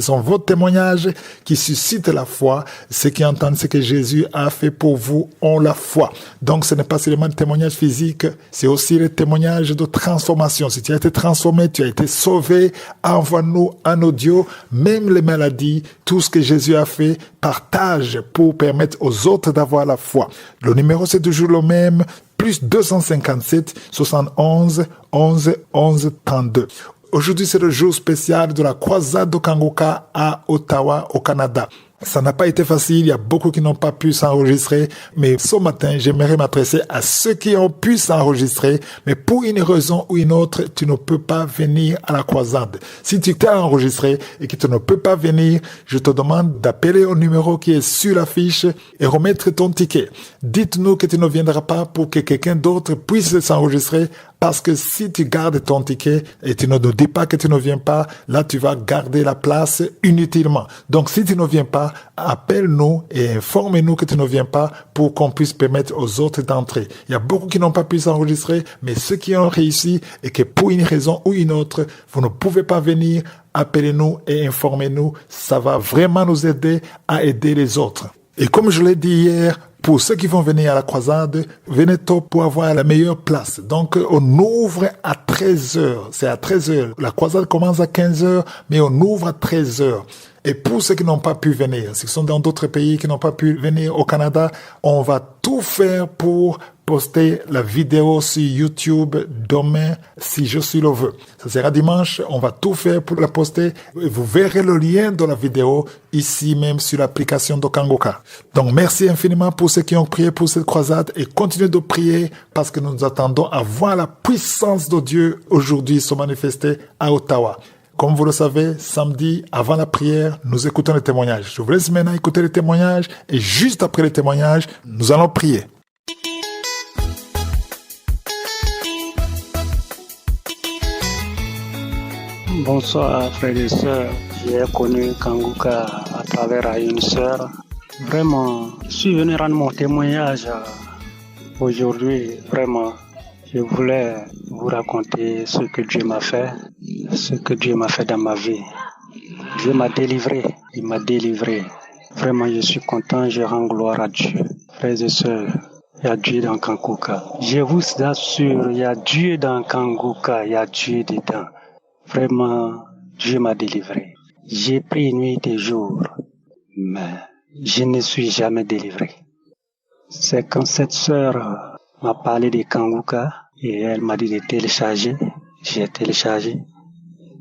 Ce sont vos témoignages qui suscitent la foi. Ceux qui entendent ce que Jésus a fait pour vous ont la foi. Donc, ce n'est pas seulement le témoignage physique, c'est aussi le témoignage de transformation. Si tu as été transformé, tu as été sauvé, envoie-nous un audio, même les maladies, tout ce que Jésus a fait, partage pour permettre aux autres d'avoir la foi. Le numéro, c'est toujours le même, plus 257 71 11 11 32. Aujourd'hui, c'est le jour spécial de la croisade de Kanguka à Ottawa, au Canada. Ça n'a pas été facile, il y a beaucoup qui n'ont pas pu s'enregistrer, mais ce matin, j'aimerais m'adresser à ceux qui ont pu s'enregistrer, mais pour une raison ou une autre, tu ne peux pas venir à la croisade. Si tu t'es enregistré et que tu ne peux pas venir, je te demande d'appeler au numéro qui est sur l'affiche et remettre ton ticket. Dites-nous que tu ne viendras pas pour que quelqu'un d'autre puisse s'enregistrer, parce que si tu gardes ton ticket et tu ne nous dis pas que tu ne viens pas, là tu vas garder la place inutilement. Donc si tu ne viens pas, appelle-nous et informe-nous que tu ne viens pas pour qu'on puisse permettre aux autres d'entrer. Il y a beaucoup qui n'ont pas pu s'enregistrer, mais ceux qui ont réussi et que pour une raison ou une autre, vous ne pouvez pas venir, appelez-nous et informez-nous. Ça va vraiment nous aider à aider les autres. Et comme je l'ai dit hier, pour ceux qui vont venir à la croisade, venez tôt pour avoir la meilleure place. Donc, on ouvre à 13h. C'est à 13h. La croisade commence à 15h, mais on ouvre à 13h. Et pour ceux qui n'ont pas pu venir, ceux qui sont dans d'autres pays qui n'ont pas pu venir au Canada, on va tout faire pour poster la vidéo sur YouTube demain, si je suis le veux. Ça sera dimanche, on va tout faire pour la poster. Vous verrez le lien de la vidéo ici même sur l'application de Kanguka. Donc merci infiniment pour ceux qui ont prié pour cette croisade et continuez de prier parce que nous attendons à voir la puissance de Dieu aujourd'hui se manifester à Ottawa. Comme vous le savez, samedi, avant la prière, nous écoutons les témoignages. Je vous laisse maintenant écouter les témoignages et juste après les témoignages, nous allons prier. Bonsoir frères et sœurs, j'ai connu Kanguka à travers une sœur. Vraiment, je suis venu rendre mon témoignage aujourd'hui. Vraiment, je voulais vous raconter ce que Dieu m'a fait, ce que Dieu m'a fait dans ma vie. Dieu m'a délivré, il m'a délivré. Vraiment, je suis content, je rends gloire à Dieu. Frères et sœurs, il y a Dieu dans Kanguka. Je vous assure, il y a Dieu dans Kanguka, il y a Dieu dedans. Vraiment, Dieu m'a délivré. J'ai pris nuit et jour, mais je ne suis jamais délivré. C'est quand cette sœur m'a parlé de Kanguka et elle m'a dit de télécharger. J'ai téléchargé.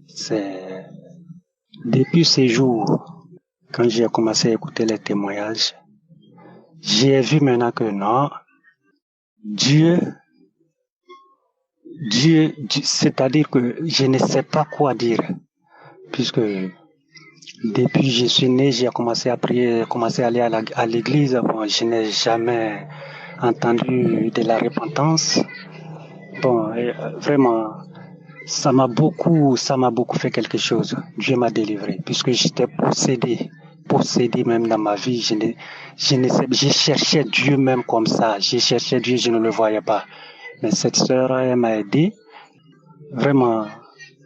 C'est depuis ces jours, quand j'ai commencé à écouter les témoignages, j'ai vu maintenant que non, Dieu, c'est-à-dire que je ne sais pas quoi dire, puisque depuis que je suis né, j'ai commencé à prier, commencé à aller à l'église. Bon, je n'ai jamais entendu de la repentance. Bon, vraiment, ça m'a beaucoup fait quelque chose. Dieu m'a délivré, puisque j'étais possédé même dans ma vie. Je cherchais Dieu même comme ça. Je cherchais Dieu, je ne le voyais pas. Mais cette sœur, elle m'a aidé. Vraiment,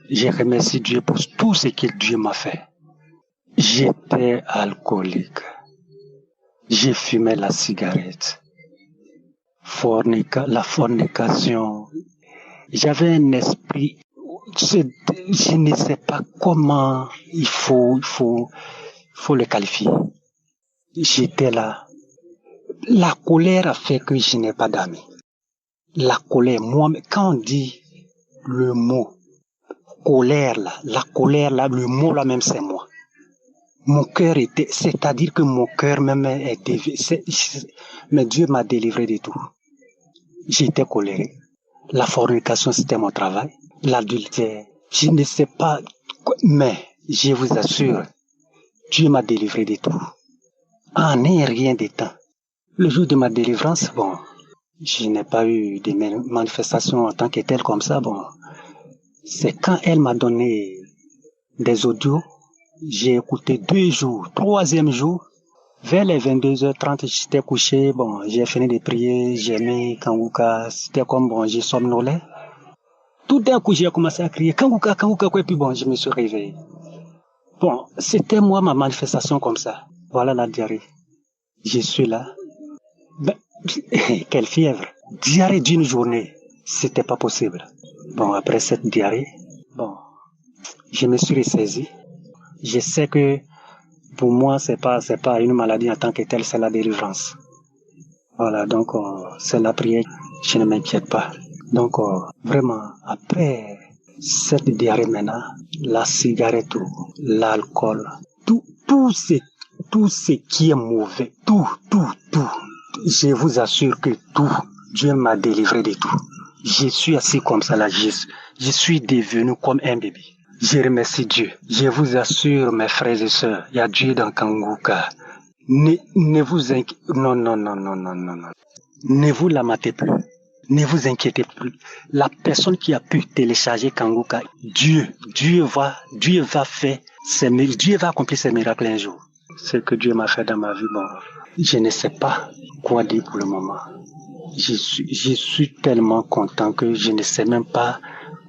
je remercie Dieu pour tout ce que Dieu m'a fait. J'étais alcoolique. J'ai fumé la cigarette. La fornication. J'avais un esprit. Je ne sais pas comment il faut le qualifier. J'étais là. La colère a fait que je n'ai pas d'amis. La colère, moi, quand on dit le mot colère là, le mot là même c'est moi. Mon cœur était, c'est-à-dire que mon cœur même était, mais Dieu m'a délivré de tout. J'étais colérique. La fornication c'était mon travail. L'adultère, je ne sais pas, mais je vous assure, Dieu m'a délivré de tout. En rien de temps. Le jour de ma délivrance, bon, je n'ai pas eu de manifestations en tant que telle comme ça. Bon, c'est quand elle m'a donné des audios, j'ai écouté 2 jours. 3e jour, vers les 22h30, j'étais couché. Bon, j'ai fini de prier, j'ai mis Kanguka. C'était comme bon, j'ai somnolé. Tout d'un coup, j'ai commencé à crier Kanguka, Kanguka, et puis bon, je me suis réveillé. Bon, c'était moi ma manifestation comme ça. Voilà la diarrhée. Je suis là. Ben, quelle fièvre. Diarrhée d'une journée. C'était pas possible. Bon, après cette diarrhée, bon, je me suis ressaisi. Je sais que pour moi, c'est pas une maladie en tant que telle, c'est la délivrance. Voilà, donc c'est la prière. Je ne m'inquiète pas. Donc vraiment, après cette diarrhée maintenant, la cigarette, l'alcool, tout ce qui est mauvais, tout. Je vous assure que tout, Dieu m'a délivré de tout. Je suis assis comme ça là, je suis devenu comme un bébé. Je remercie Dieu. Je vous assure, mes frères et sœurs, il y a Dieu dans Kanguka. Ne vous inquiétez, non. Ne vous lamentez plus. Ne vous inquiétez plus. La personne qui a pu télécharger Kanguka, Dieu va accomplir ses miracles un jour. Ce que Dieu m'a fait dans ma vie, bon, je ne sais pas quoi dire pour le moment. Je suis tellement content que je ne sais même pas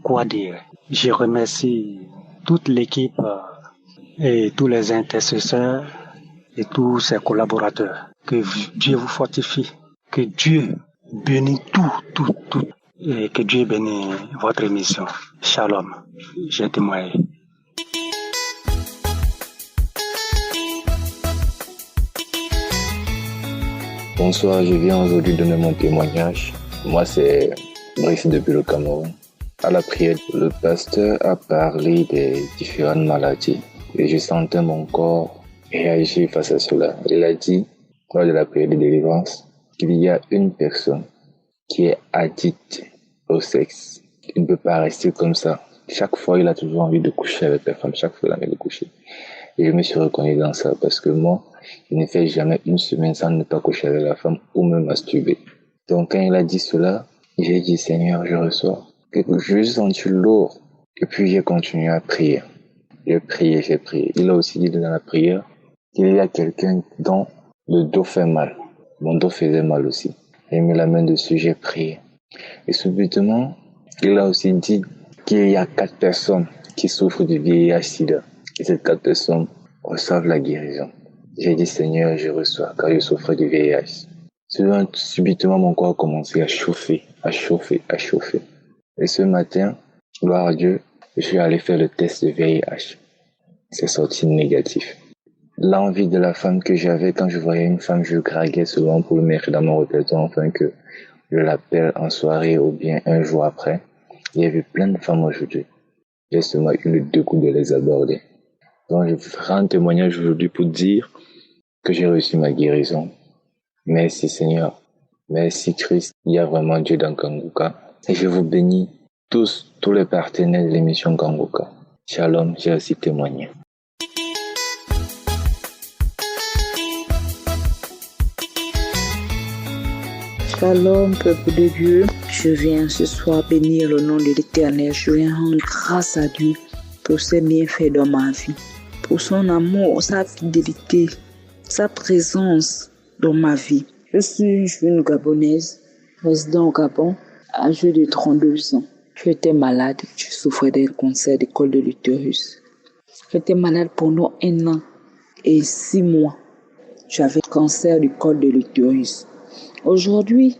quoi dire. Je remercie toute l'équipe et tous les intercesseurs et tous ses collaborateurs. Que Dieu vous fortifie. Que Dieu bénisse tout. Et que Dieu bénisse votre émission. Shalom. J'ai témoigné. Bonsoir, je viens aujourd'hui donner mon témoignage. Moi, c'est Brice depuis le Cameroun. À la prière, le pasteur a parlé des différentes maladies et je sentais mon corps réagir face à cela. Il a dit, lors de la prière de délivrance, qu'il y a une personne qui est addict au sexe. Il ne peut pas rester comme ça. Chaque fois, il a toujours envie de coucher avec la femme. Chaque fois, il a envie de coucher. Et je me suis reconnu dans ça parce que moi, je ne fais jamais une semaine sans ne pas coucher avec la femme ou me masturber. Donc quand il a dit cela, j'ai dit Seigneur, je reçois. Je me suis senti lourd. Et puis j'ai continué à prier. J'ai prié. Il a aussi dit dans la prière qu'il y a quelqu'un dont le dos fait mal. Mon dos faisait mal aussi. J'ai mis la main dessus, j'ai prié. Et subitement, il a aussi dit qu'il y a 4 personnes qui souffrent du VIH/SIDA. Et ces 4 personnes reçoivent la guérison. J'ai dit Seigneur, je reçois, car je souffre du VIH. Subitement, mon corps a commencé à chauffer. Et ce matin, gloire à Dieu, je suis allé faire le test de VIH. C'est sorti négatif. L'envie de la femme que j'avais quand je voyais une femme, je craquais souvent pour le mettre dans mon répertoire, enfin que je l'appelle en soirée ou bien un jour après. Il y avait plein de femmes aujourd'hui. J'ai seulement eu le dégoût de les aborder. Donc je ferai un témoignage aujourd'hui pour dire que j'ai reçu ma guérison. Merci Seigneur. Merci Christ. Il y a vraiment Dieu dans Kanguka. Et je vous bénis tous les partenaires de l'émission Kanguka. Shalom, j'ai aussi témoigné. Shalom, peuple de Dieu. Je viens ce soir bénir le nom de l'Éternel. Je viens rendre grâce à Dieu pour ses bienfaits dans ma vie, pour son amour, sa fidélité, sa présence dans ma vie. Je suis une jeune Gabonaise, résidant au Gabon, âgée de 32 ans. J'étais malade, je souffrais d'un cancer du col de l'utérus. J'étais malade pendant 1 an et 6 mois. J'avais cancer du col de l'utérus. Aujourd'hui,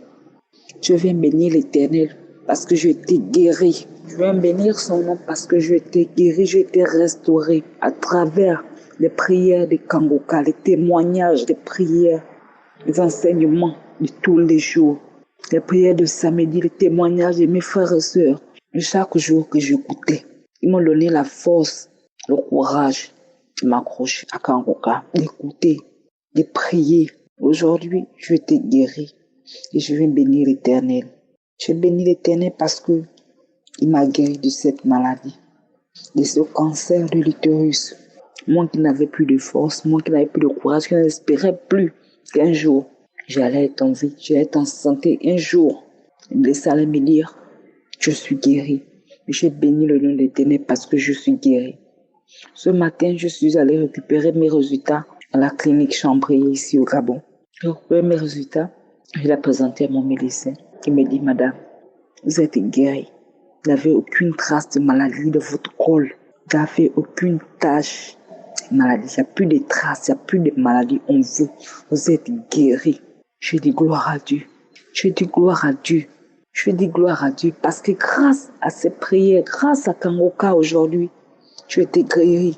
je viens bénir l'Éternel parce que j'ai été guéri. Je viens bénir son nom parce que j'ai été guéri, j'ai été restauré à travers les prières de Kanguka, les témoignages des prières, les enseignements de tous les jours, les prières de samedi, les témoignages de mes frères et sœurs. Et chaque jour que j'écoutais, ils m'ont donné la force, le courage de m'accrocher à Kanguka, d'écouter, de prier. Aujourd'hui, je été guéri et je viens bénir l'Éternel. Je bénis l'Éternel parce que il m'a guéri de cette maladie, de ce cancer de l'utérus. Moi qui n'avais plus de force, moi qui n'avais plus de courage, qui n'espérais plus qu'un jour, j'allais être en vie, j'allais être en santé. Un jour, il allait me dire, je suis guéri. J'ai béni le nom de l'Éternel parce que je suis guéri. Ce matin, je suis allée récupérer mes résultats à la clinique Chambrier ici au Gabon. J'ai récupéré mes résultats, je l'ai présenté à mon médecin qui me dit, madame, vous êtes guérie. Vous n'avez aucune trace de maladie de votre col. Vous n'avez aucune tache maladies, il n'y a plus de traces, il n'y a plus de maladies en vous. Vous êtes guéris. Je dis gloire à Dieu. Je dis gloire à Dieu. Je dis gloire à Dieu parce que grâce à ces prières, grâce à Kangoka aujourd'hui, tu étais guéri.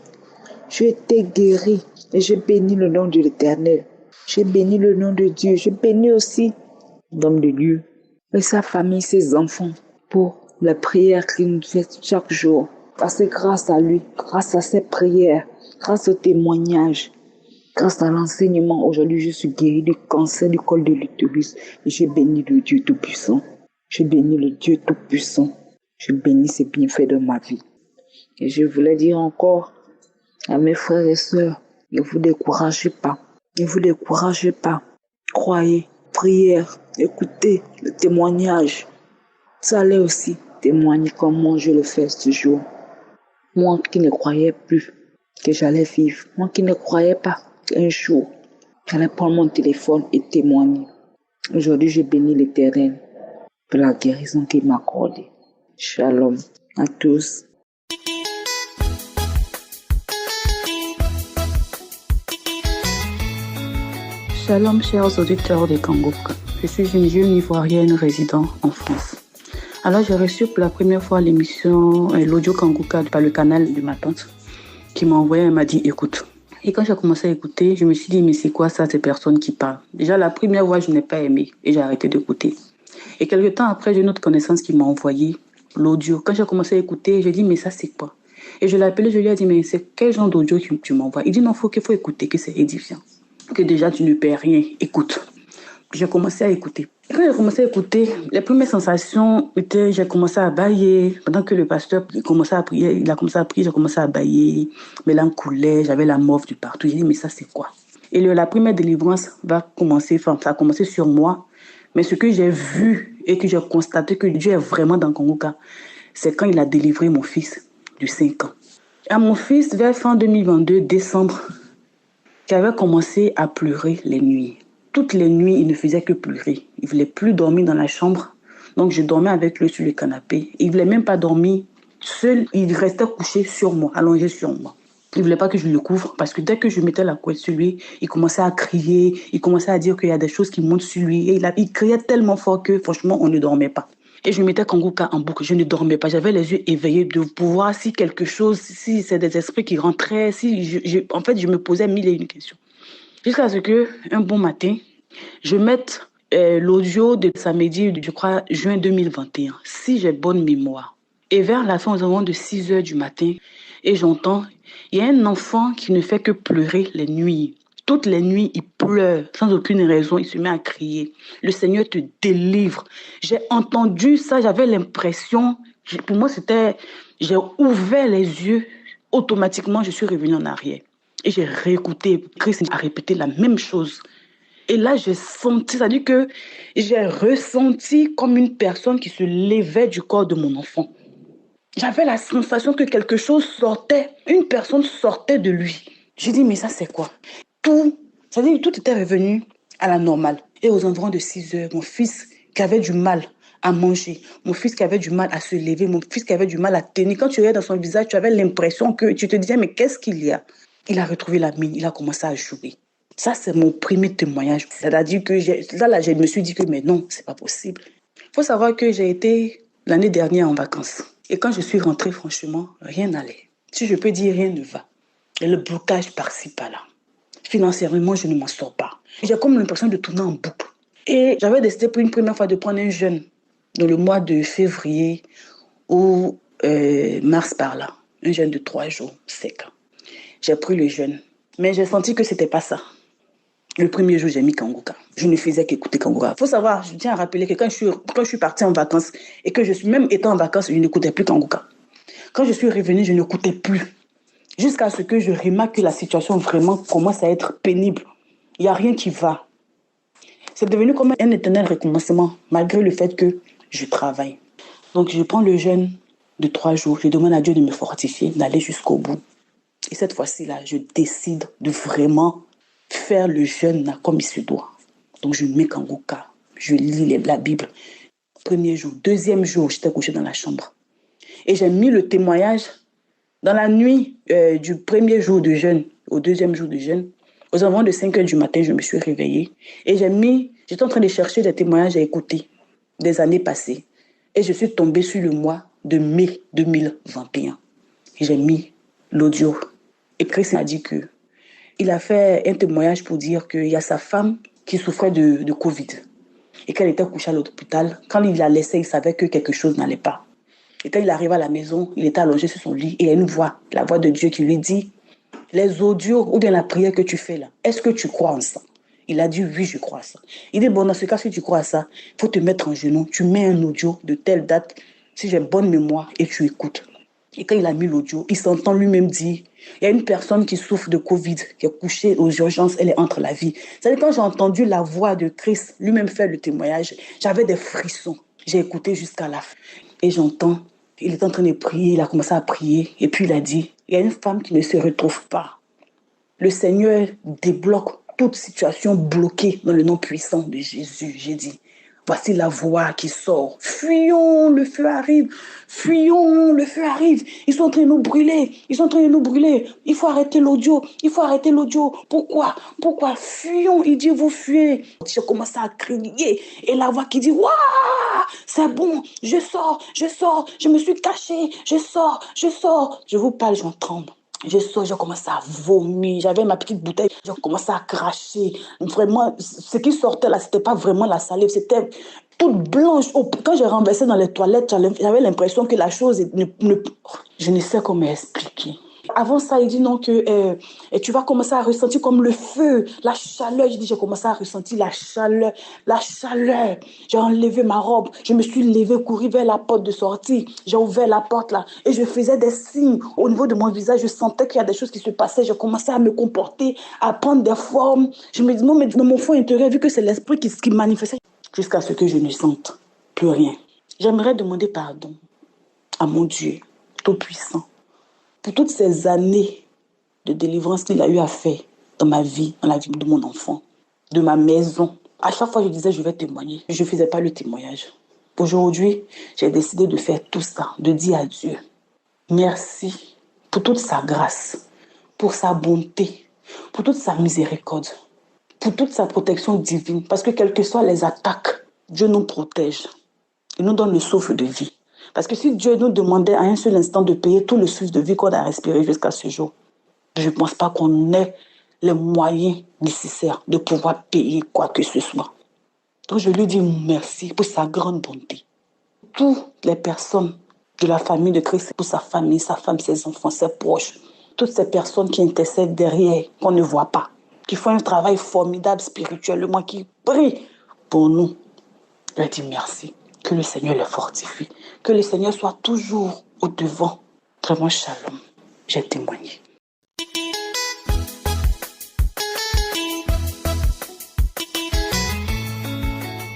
Tu étais guéri. Et je bénis le nom de l'Éternel. Je bénis le nom de Dieu. Je bénis aussi l'homme de Dieu et sa famille, ses enfants pour la prière qu'il nous fait chaque jour. Parce que grâce à lui, grâce à ses prières, grâce au témoignage, grâce à l'enseignement, aujourd'hui je suis guéri du cancer du col de l'utérus. Et je bénis le Dieu Tout-Puissant. Je bénis le Dieu Tout-Puissant. Je bénis ses bienfaits dans ma vie. Et je voulais dire encore à mes frères et sœurs, ne vous découragez pas. Ne vous découragez pas. Croyez, prière, écoutez le témoignage. Ça allait aussi témoigner comme moi je le fais ce jour. Moi qui ne croyais plus que j'allais vivre. Moi qui ne croyais pas qu'un jour j'allais prendre mon téléphone et témoigner. Aujourd'hui, je bénis l'Éternel pour la guérison qu'il m'a accordée. Shalom à tous. Shalom, chers auditeurs de Kangoka. Je suis une jeune Ivoirienne résidant en France. Alors, j'ai reçu pour la première fois l'émission, l'audio Kangoka par le canal de ma tante qui m'a envoyé, elle m'a dit écoute. Et quand j'ai commencé à écouter, je me suis dit mais c'est quoi ça, ces personnes qui parlent? Déjà, la première voix, je n'ai pas aimé et j'ai arrêté d'écouter. Et quelques temps après, j'ai une autre connaissance qui m'a envoyé l'audio. Quand j'ai commencé à écouter, j'ai dit mais ça c'est quoi? Et je l'ai appelé, je lui ai dit mais c'est quel genre d'audio que tu m'envoies? Il dit non, il faut écouter, que c'est édifiant. Que déjà tu ne perds rien, écoute. J'ai commencé à écouter. Et quand j'ai commencé à écouter, les premières sensations étaient, j'ai commencé à bâiller. Pendant que le pasteur commençait à prier, il a commencé à prier, j'ai commencé à bâiller. Mes larmes coulaient, j'avais la morve du partout. J'ai dit, mais ça c'est quoi? Et la première délivrance va commencer, ça a commencé sur moi. Mais ce que j'ai vu et que j'ai constaté que Dieu est vraiment dans Kangoka, c'est quand il a délivré mon fils de 5 ans. À mon fils, vers fin 2022, décembre, qui avait commencé à pleurer les nuits. Toutes les nuits, il ne faisait que pleurer. Il ne voulait plus dormir dans la chambre. Donc, je dormais avec lui sur le canapé. Il ne voulait même pas dormir seul. Il restait couché sur moi, allongé sur moi. Il ne voulait pas que je le couvre parce que dès que je mettais la couette sur lui, il commençait à crier. Il commençait à dire qu'il y a des choses qui montent sur lui. Et il criait tellement fort que, franchement, on ne dormait pas. Et je mettais Kangoka en boucle. Je ne dormais pas. J'avais les yeux éveillés de voir si quelque chose, si c'est des esprits qui rentraient. En fait, je me posais 1001 questions. Jusqu'à ce qu'un bon matin, je mette l'audio de samedi, je crois, juin 2021, si j'ai bonne mémoire. Et vers la fin, aux environs de 6 heures du matin, et j'entends, il y a un enfant qui ne fait que pleurer les nuits. Toutes les nuits, il pleure, sans aucune raison, il se met à crier. Le Seigneur te délivre. J'ai entendu ça, j'avais l'impression, pour moi j'ai ouvert les yeux, automatiquement je suis revenue en arrière. Et j'ai réécouté, Christ a répété la même chose. Et là, j'ai senti, c'est-à-dire que j'ai ressenti comme une personne qui se levait du corps de mon enfant. J'avais la sensation que quelque chose sortait, une personne sortait de lui. J'ai dit, mais ça c'est quoi? C'est-à-dire que tout était revenu à la normale. Et aux environs de 6 heures, mon fils qui avait du mal à manger, mon fils qui avait du mal à se lever, mon fils qui avait du mal à tenir. Quand tu regardais dans son visage, tu avais l'impression que tu te disais, mais qu'est-ce qu'il y a? Il a retrouvé la mine, il a commencé à jouer. Ça, c'est mon premier témoignage. C'est-à-dire que je me suis dit que, mais non, c'est pas possible. Il faut savoir que j'ai été l'année dernière en vacances. Et quand je suis rentrée, franchement, rien n'allait. Si je peux dire, rien ne va. Et le blocage par-ci, par-là. Financièrement, je ne m'en sors pas. J'ai comme l'impression de tourner en boucle. Et j'avais décidé pour une première fois de prendre un jeûne dans le mois de février ou mars par-là. Un jeûne de 3 jours, sec. J'ai pris le jeûne. Mais j'ai senti que c'était pas ça. Le premier jour, j'ai mis Kangoka. Je ne faisais qu'écouter Kangoka. Il faut savoir, je tiens à rappeler que quand je suis partie en vacances et que même étant en vacances, je n'écoutais plus Kangoka. Quand je suis revenue, je n'écoutais plus. Jusqu'à ce que je remarque que la situation vraiment commence à être pénible. Il n'y a rien qui va. C'est devenu comme un éternel recommencement, malgré le fait que je travaille. Donc, je prends le jeûne de 3 jours. Je demande à Dieu de me fortifier, d'aller jusqu'au bout. Et cette fois-ci-là, je décide de vraiment faire le jeûne comme il se doit. Donc, je mets Kangoka. Je lis la Bible. Premier jour. Deuxième jour, j'étais couchée dans la chambre. Et j'ai mis le témoignage dans la nuit du premier jour de jeûne. au deuxième jour de jeûne. Aux environs de 5 heures du matin, je me suis réveillée et j'étais en train de chercher des témoignages à écouter des années passées. Et je suis tombée sur le mois de mai 2021. J'ai mis l'audio. Et Chris m'a dit qu'il a fait un témoignage pour dire qu'il y a sa femme qui souffrait de Covid et qu'elle était couchée à l'hôpital. Quand il la laissait, il savait que quelque chose n'allait pas. Et quand il arrive à la maison, il était allongé sur son lit et il y a une voix, la voix de Dieu qui lui dit « Les audios ou bien la prière que tu fais là, est-ce que tu crois en ça ?» Il a dit « Oui, je crois à ça. » Il dit « Bon, dans ce cas, si tu crois à ça, il faut te mettre en genoux. Tu mets un audio de telle date, si j'ai bonne mémoire, et tu écoutes. » Et quand il a mis l'audio, il s'entend lui-même dire « Il y a une personne qui souffre de Covid, qui est couchée aux urgences, elle est entre la vie. » C'est-à-dire quand j'ai entendu la voix de Christ lui-même faire le témoignage, j'avais des frissons. J'ai écouté jusqu'à la fin. Et j'entends, il est en train de prier, il a commencé à prier. Et puis il a dit, il y a une femme qui ne se retrouve pas. Le Seigneur débloque toute situation bloquée dans le nom puissant de Jésus. J'ai dit, voici la voix qui sort. Fuyons, le feu arrive. Fuyons, le feu arrive. Ils sont en train de nous brûler. Ils sont en train de nous brûler. Il faut arrêter l'audio. Il faut arrêter l'audio. Pourquoi? Fuyons. Il dit, vous fuyez. J'ai commencé à crier. Et la voix qui dit, waouh, c'est bon. Je sors. Je me suis cachée. Je sors. Je vous parle, j'en tremble. Je sors, j'ai commencé à vomir. J'avais ma petite bouteille, j'ai commencé à cracher. Vraiment, ce qui sortait là, c'était pas vraiment la salive, c'était toute blanche. Quand j'ai renversé dans les toilettes, j'avais l'impression que la chose je ne sais comment expliquer. Avant ça, il dit non, que tu vas commencer à ressentir comme le feu, la chaleur. J'ai commencé à ressentir la chaleur. J'ai enlevé ma robe, je me suis levée, couru vers la porte de sortie. J'ai ouvert la porte là et je faisais des signes au niveau de mon visage. Je sentais qu'il y a des choses qui se passaient. J'ai commencé à me comporter, à prendre des formes. Je me dis non, mais dans mon fond intérieur, vu que c'est l'esprit qui manifestait, jusqu'à ce que je ne sente plus rien. J'aimerais demander pardon à mon Dieu Tout-Puissant pour toutes ces années de délivrance qu'il a eu à faire dans ma vie, dans la vie de mon enfant, de ma maison. À chaque fois, je disais, je vais témoigner. Je ne faisais pas le témoignage. Aujourd'hui, j'ai décidé de faire tout ça, de dire à Dieu, merci pour toute sa grâce, pour sa bonté, pour toute sa miséricorde, pour toute sa protection divine. Parce que quelles que soient les attaques, Dieu nous protège. Il nous donne le souffle de vie. Parce que si Dieu nous demandait à un seul instant de payer tout le souffle de vie qu'on a respiré jusqu'à ce jour, je ne pense pas qu'on ait les moyens nécessaires de pouvoir payer quoi que ce soit. Donc je lui dis merci pour sa grande bonté. Toutes les personnes de la famille de Christ, pour sa famille, sa femme, ses enfants, ses proches, toutes ces personnes qui intercèdent derrière, qu'on ne voit pas, qui font un travail formidable spirituellement, qui prient pour nous, je lui dis merci. Que le Seigneur les fortifie. Que le Seigneur soit toujours au devant. Vraiment, shalom. J'ai témoigné.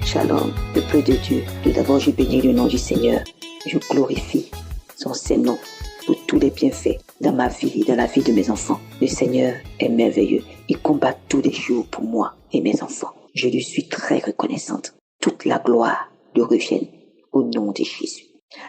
Shalom, peuple de Dieu. Tout d'abord, je bénis le nom du Seigneur. Je glorifie son Saint-Nom pour tous les bienfaits dans ma vie et dans la vie de mes enfants. Le Seigneur est merveilleux. Il combat tous les jours pour moi et mes enfants. Je lui suis très reconnaissante. Toute la gloire lui revienne au nom de Jésus.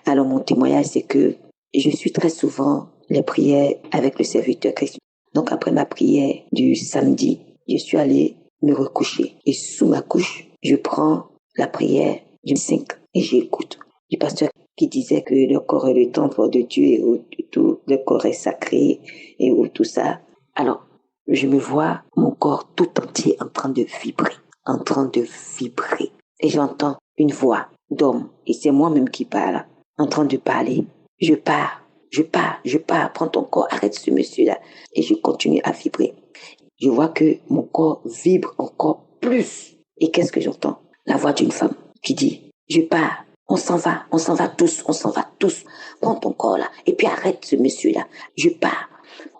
Alors mon témoignage, c'est que je suis très souvent les prières avec le serviteur Christ. Donc après ma prière du samedi, je suis allée me recoucher. Et sous ma couche, je prends la prière du 5 et j'écoute. Du pasteur qui disait que le corps est le temple de Dieu et où tout le corps est sacré et où tout ça. Alors, je me vois mon corps tout entier en train de vibrer. Et j'entends une voix d'homme, et c'est moi-même qui parle, en train de parler. Je pars, prends ton corps, arrête ce monsieur-là. Et je continue à vibrer. Je vois que mon corps vibre encore plus. Et qu'est-ce que j'entends? La voix d'une femme qui dit, je pars, on s'en va tous. Prends ton corps là, et puis arrête ce monsieur-là. Je pars,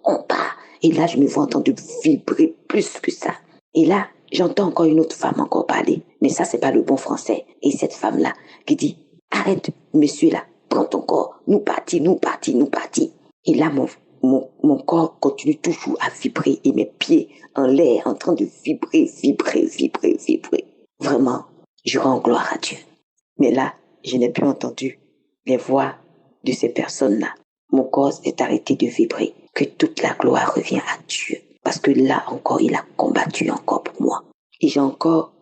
on part. Et là, je me vois en train de vibrer plus que ça. Et là, j'entends encore une autre femme encore parler, mais ça, c'est pas le bon français. Et cette femme-là qui dit, arrête, monsieur là, prends ton corps, nous partis. Et là, mon corps continue toujours à vibrer et mes pieds en l'air, en train de vibrer. Vraiment, je rends gloire à Dieu. Mais là, je n'ai plus entendu les voix de ces personnes-là. Mon corps est arrêté de vibrer. Que toute la gloire revient à Dieu. Parce que là encore, il a combattu encore pour moi. Et j'ai encore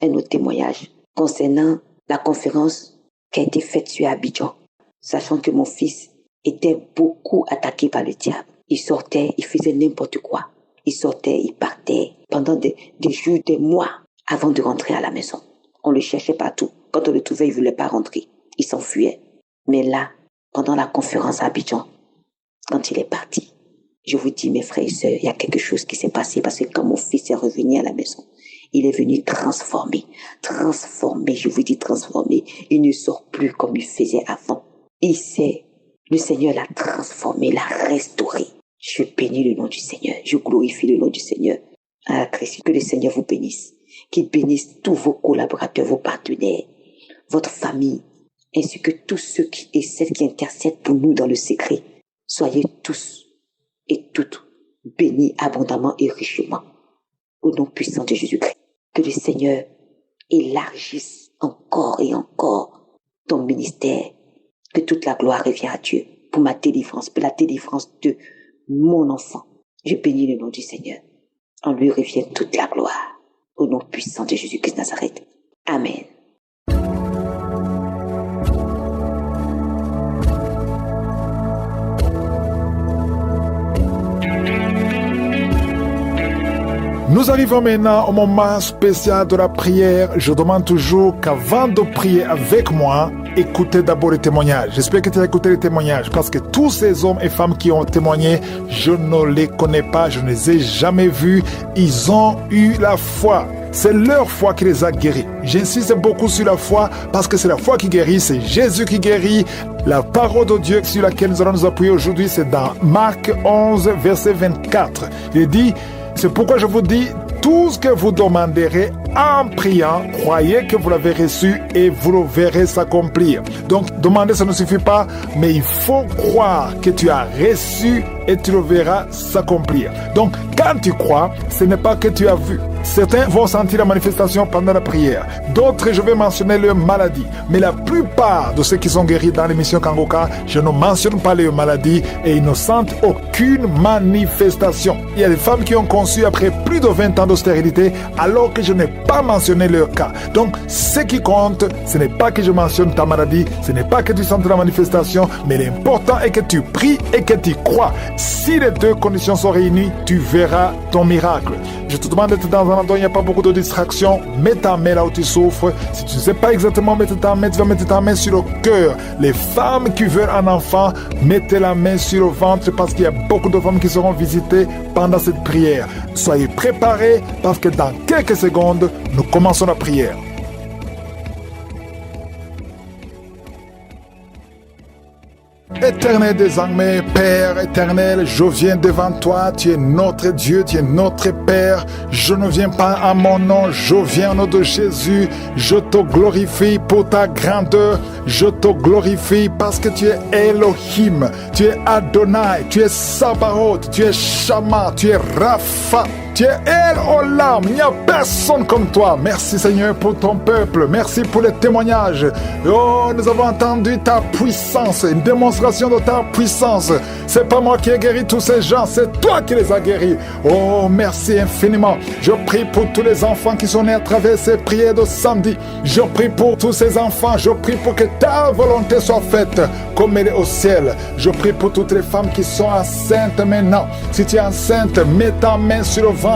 un autre témoignage concernant la conférence qui a été faite sur Abidjan. Sachant que mon fils était beaucoup attaqué par le diable. Il sortait, il faisait n'importe quoi. Il sortait, il partait pendant des jours, des mois avant de rentrer à la maison. On le cherchait partout. Quand on le trouvait, il ne voulait pas rentrer. Il s'enfuyait. Mais là, pendant la conférence à Abidjan, quand il est parti, je vous dis, mes frères et sœurs, il y a quelque chose qui s'est passé parce que quand mon fils est revenu à la maison, il est venu transformé, je vous dis transformé. Il ne sort plus comme il faisait avant. Le Seigneur l'a transformé, l'a restauré. Je bénis le nom du Seigneur, je glorifie le nom du Seigneur. Ah, Christ, que le Seigneur vous bénisse, qu'il bénisse tous vos collaborateurs, vos partenaires, votre famille, ainsi que tous ceux et celles qui intercèdent pour nous dans le secret. Soyez tous et toutes bénis abondamment et richement au nom puissant de Jésus-Christ. Que le Seigneur élargisse encore et encore ton ministère. Que toute la gloire revienne à Dieu pour ma délivrance, pour la délivrance de mon enfant. Je bénis le nom du Seigneur. En lui revient toute la gloire. Au nom puissant de Jésus-Christ de Nazareth. Amen. Nous arrivons maintenant au moment spécial de la prière. Je demande toujours qu'avant de prier avec moi, écoutez d'abord les témoignages. J'espère que tu as écouté les témoignages parce que tous ces hommes et femmes qui ont témoigné, je ne les connais pas, je ne les ai jamais vus. Ils ont eu la foi. C'est leur foi qui les a guéris. J'insiste beaucoup sur la foi parce que c'est la foi qui guérit, c'est Jésus qui guérit. La parole de Dieu sur laquelle nous allons nous appuyer aujourd'hui, c'est dans Marc 11, verset 24. Il dit, c'est pourquoi je vous dis, tout ce que vous demanderez en priant, croyez que vous l'avez reçu et vous le verrez s'accomplir. Donc, demander, ça ne suffit pas, mais il faut croire que tu as reçu et tu le verras s'accomplir. Donc, quand tu crois, ce n'est pas que tu as vu. Certains vont sentir la manifestation pendant la prière. D'autres, je vais mentionner leur maladie. Mais la plupart de ceux qui sont guéris dans l'émission Kangoka, je ne mentionne pas leur maladie et ils ne sentent aucune manifestation. Il y a des femmes qui ont conçu après plus de 20 ans de stérilité alors que je n'ai pas mentionné leur cas. Donc, ce qui compte, ce n'est pas que je mentionne ta maladie, ce n'est pas que tu sentes la manifestation, mais l'important est que tu pries et que tu crois. Si les deux conditions sont réunies, tu verras ton miracle. Je te demande d'être dans un endroit où il n'y a pas beaucoup de distractions. Mets ta main là où tu souffres. Si tu ne sais pas exactement mettre ta main, tu vas mettre ta main sur le cœur. Les femmes qui veulent un enfant, mettez la main sur le ventre parce qu'il y a beaucoup de femmes qui seront visitées pendant cette prière. Soyez préparés parce que dans quelques secondes, nous commençons la prière. Éternel des armées, Père éternel, je viens devant toi, tu es notre Dieu, tu es notre Père. Je ne viens pas à mon nom, je viens au nom de Jésus. Je te glorifie pour ta grandeur, je te glorifie parce que tu es Elohim, tu es Adonai, tu es Sabaoth, tu es Shama, tu es Rapha. Tu es El Olam, il n'y a personne comme toi. Merci Seigneur pour ton peuple, merci pour les témoignages. Oh, nous avons entendu ta puissance, une démonstration de ta puissance. C'est pas moi qui ai guéri tous ces gens, c'est toi qui les as guéris. Oh, merci infiniment. Je prie pour tous les enfants qui sont nés à travers ces prières de samedi. Je prie pour tous ces enfants, je prie pour que ta volonté soit faite comme elle est au ciel. Je prie pour toutes les femmes qui sont enceintes maintenant. Si tu es enceinte, mets ta main sur le ventre.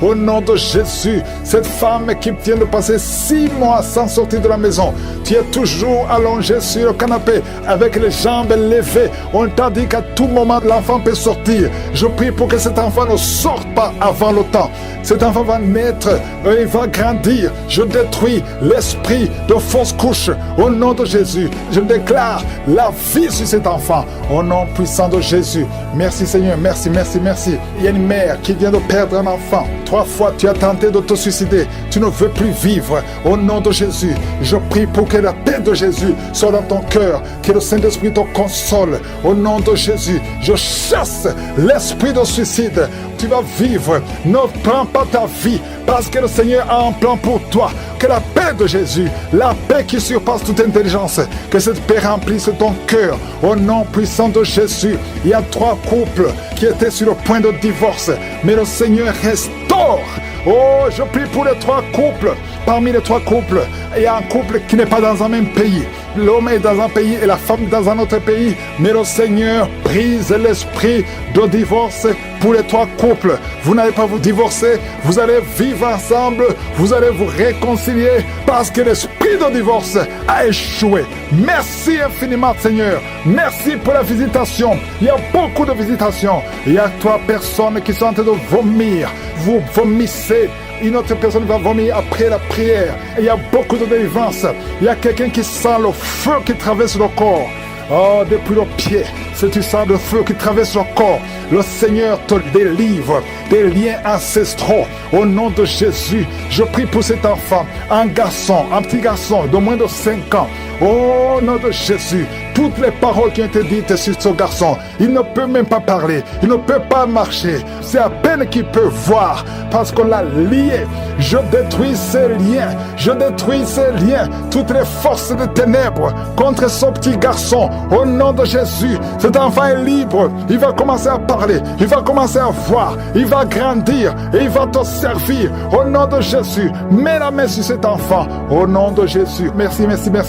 Au nom de Jésus, cette femme qui vient de passer 6 mois sans sortir de la maison, tu es toujours allongée sur le canapé avec les jambes levées. On t'a dit qu'à tout moment l'enfant peut sortir. Je prie pour que cet enfant ne sorte pas avant le temps. Cet enfant va naître et il va grandir. Je détruis l'esprit de fausse couche au nom de Jésus. Je déclare la vie sur cet enfant au nom puissant de Jésus. Merci Seigneur, merci, merci, merci. Il y a une mère qui vient de perdre un enfant. 3 fois tu as tenté de te suicider. Tu ne veux plus vivre. Au nom de Jésus, je prie pour que la paix de Jésus soit dans ton cœur, que le Saint-Esprit te console. Au nom de Jésus, je chasse l'esprit de suicide. Tu vas vivre. Ne prends pas ta vie parce que le Seigneur a un plan pour toi. que la paix de Jésus, la paix qui surpasse toute intelligence, que cette paix remplisse ton cœur. Au nom puissant de Jésus, il y a 3 couples qui étaient sur le point de divorce, mais le Seigneur restaure. Oh, je prie pour les 3 couples. Parmi les 3 couples, il y a un couple qui n'est pas dans un même pays. L'homme est dans un pays et la femme dans un autre pays. Mais le Seigneur brise l'esprit de divorce pour les 3 couples. Vous n'allez pas vous divorcer, vous allez vivre ensemble, vous allez vous réconcilier parce que l'esprit de divorce a échoué. Merci infiniment, Seigneur. Merci pour la visitation. Il y a beaucoup de visitations. Il y a 3 personnes qui sont en train de vomir. Vous vomissez. Une autre personne va vomir après la prière. Il y a beaucoup de délivrance. Il y a quelqu'un qui sent le feu qui traverse le corps. Oh, depuis le pied, si tu sens le feu qui traverse le corps, le Seigneur te délivre des liens ancestraux. Au nom de Jésus, je prie pour cet enfant, un petit garçon de moins de 5 ans. Au nom de Jésus, toutes les paroles qui ont été dites sur ce garçon, il ne peut même pas parler, il ne peut pas marcher. C'est à peine qu'il peut voir parce qu'on l'a lié. Je détruis ces liens, toutes les forces de ténèbres contre ce petit garçon. Au nom de Jésus, cet enfant est libre. Il va commencer à parler, il va commencer à voir, il va grandir et il va te servir. Au nom de Jésus, mets la main sur cet enfant. Au nom de Jésus, merci